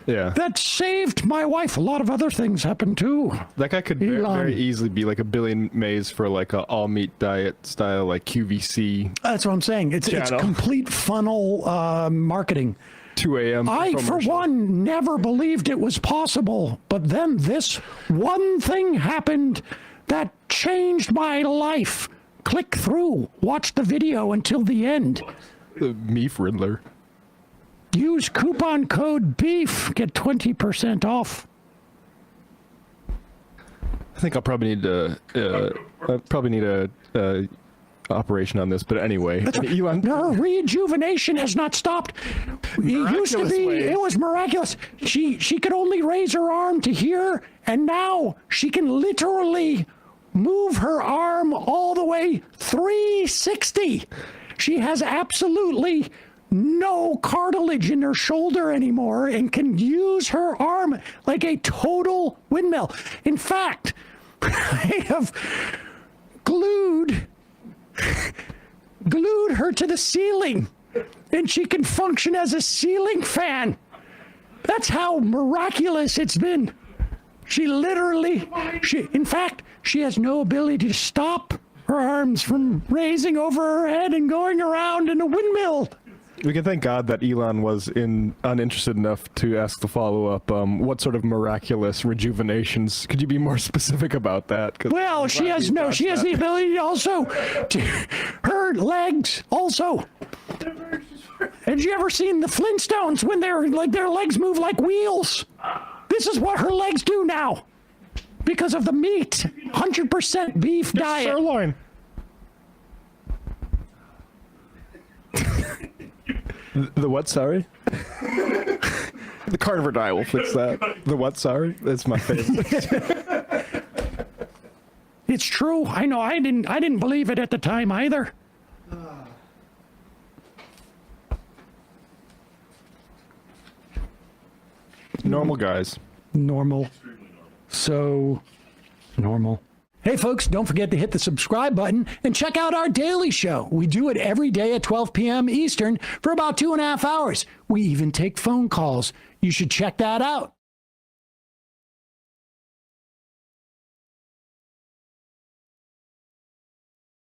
Yeah. That saved my wife. A lot of other things happened too. That guy could very easily be like a billion Mays for like a all meat diet style, like QVC. That's what I'm saying. It's complete funnel marketing. 2 a.m. I, for one, never believed it was possible. But then this one thing happened that changed my life. Click through. Watch the video until the end. The Meat Riddler. Use coupon code BEEF. Get 20% off. I think I'll probably need a operation on this, but anyway. Elon, her rejuvenation has not stopped. It used to be, it was miraculous. She could only raise her arm to here, and now she can literally move her arm all the way 360. She has absolutely no cartilage in her shoulder anymore and can use her arm like a total windmill. In fact, I have glued her to the ceiling and she can function as a ceiling fan. That's how miraculous it's been. In fact, she has no ability to stop her arms from raising over her head and going around in a windmill. We can thank God that Elon was uninterested enough to ask the follow-up, what sort of miraculous rejuvenations? Could you be more specific about that? Well, she has the ability to also, her legs also. Had you ever seen the Flintstones when their legs move like wheels? This is what her legs do now. Because of the meat, 100% beef diet. Sirloin. The what, sorry? The carnivore diet will fix that. The what, sorry? That's my favorite. It's true. I know. I didn't believe it at the time either. Normal guys. Normal. So normal. Hey folks, don't forget to hit the subscribe button and check out our daily show. We do it every day at 12 p.m. Eastern for about 2.5 hours. We even take phone calls. You should check that out.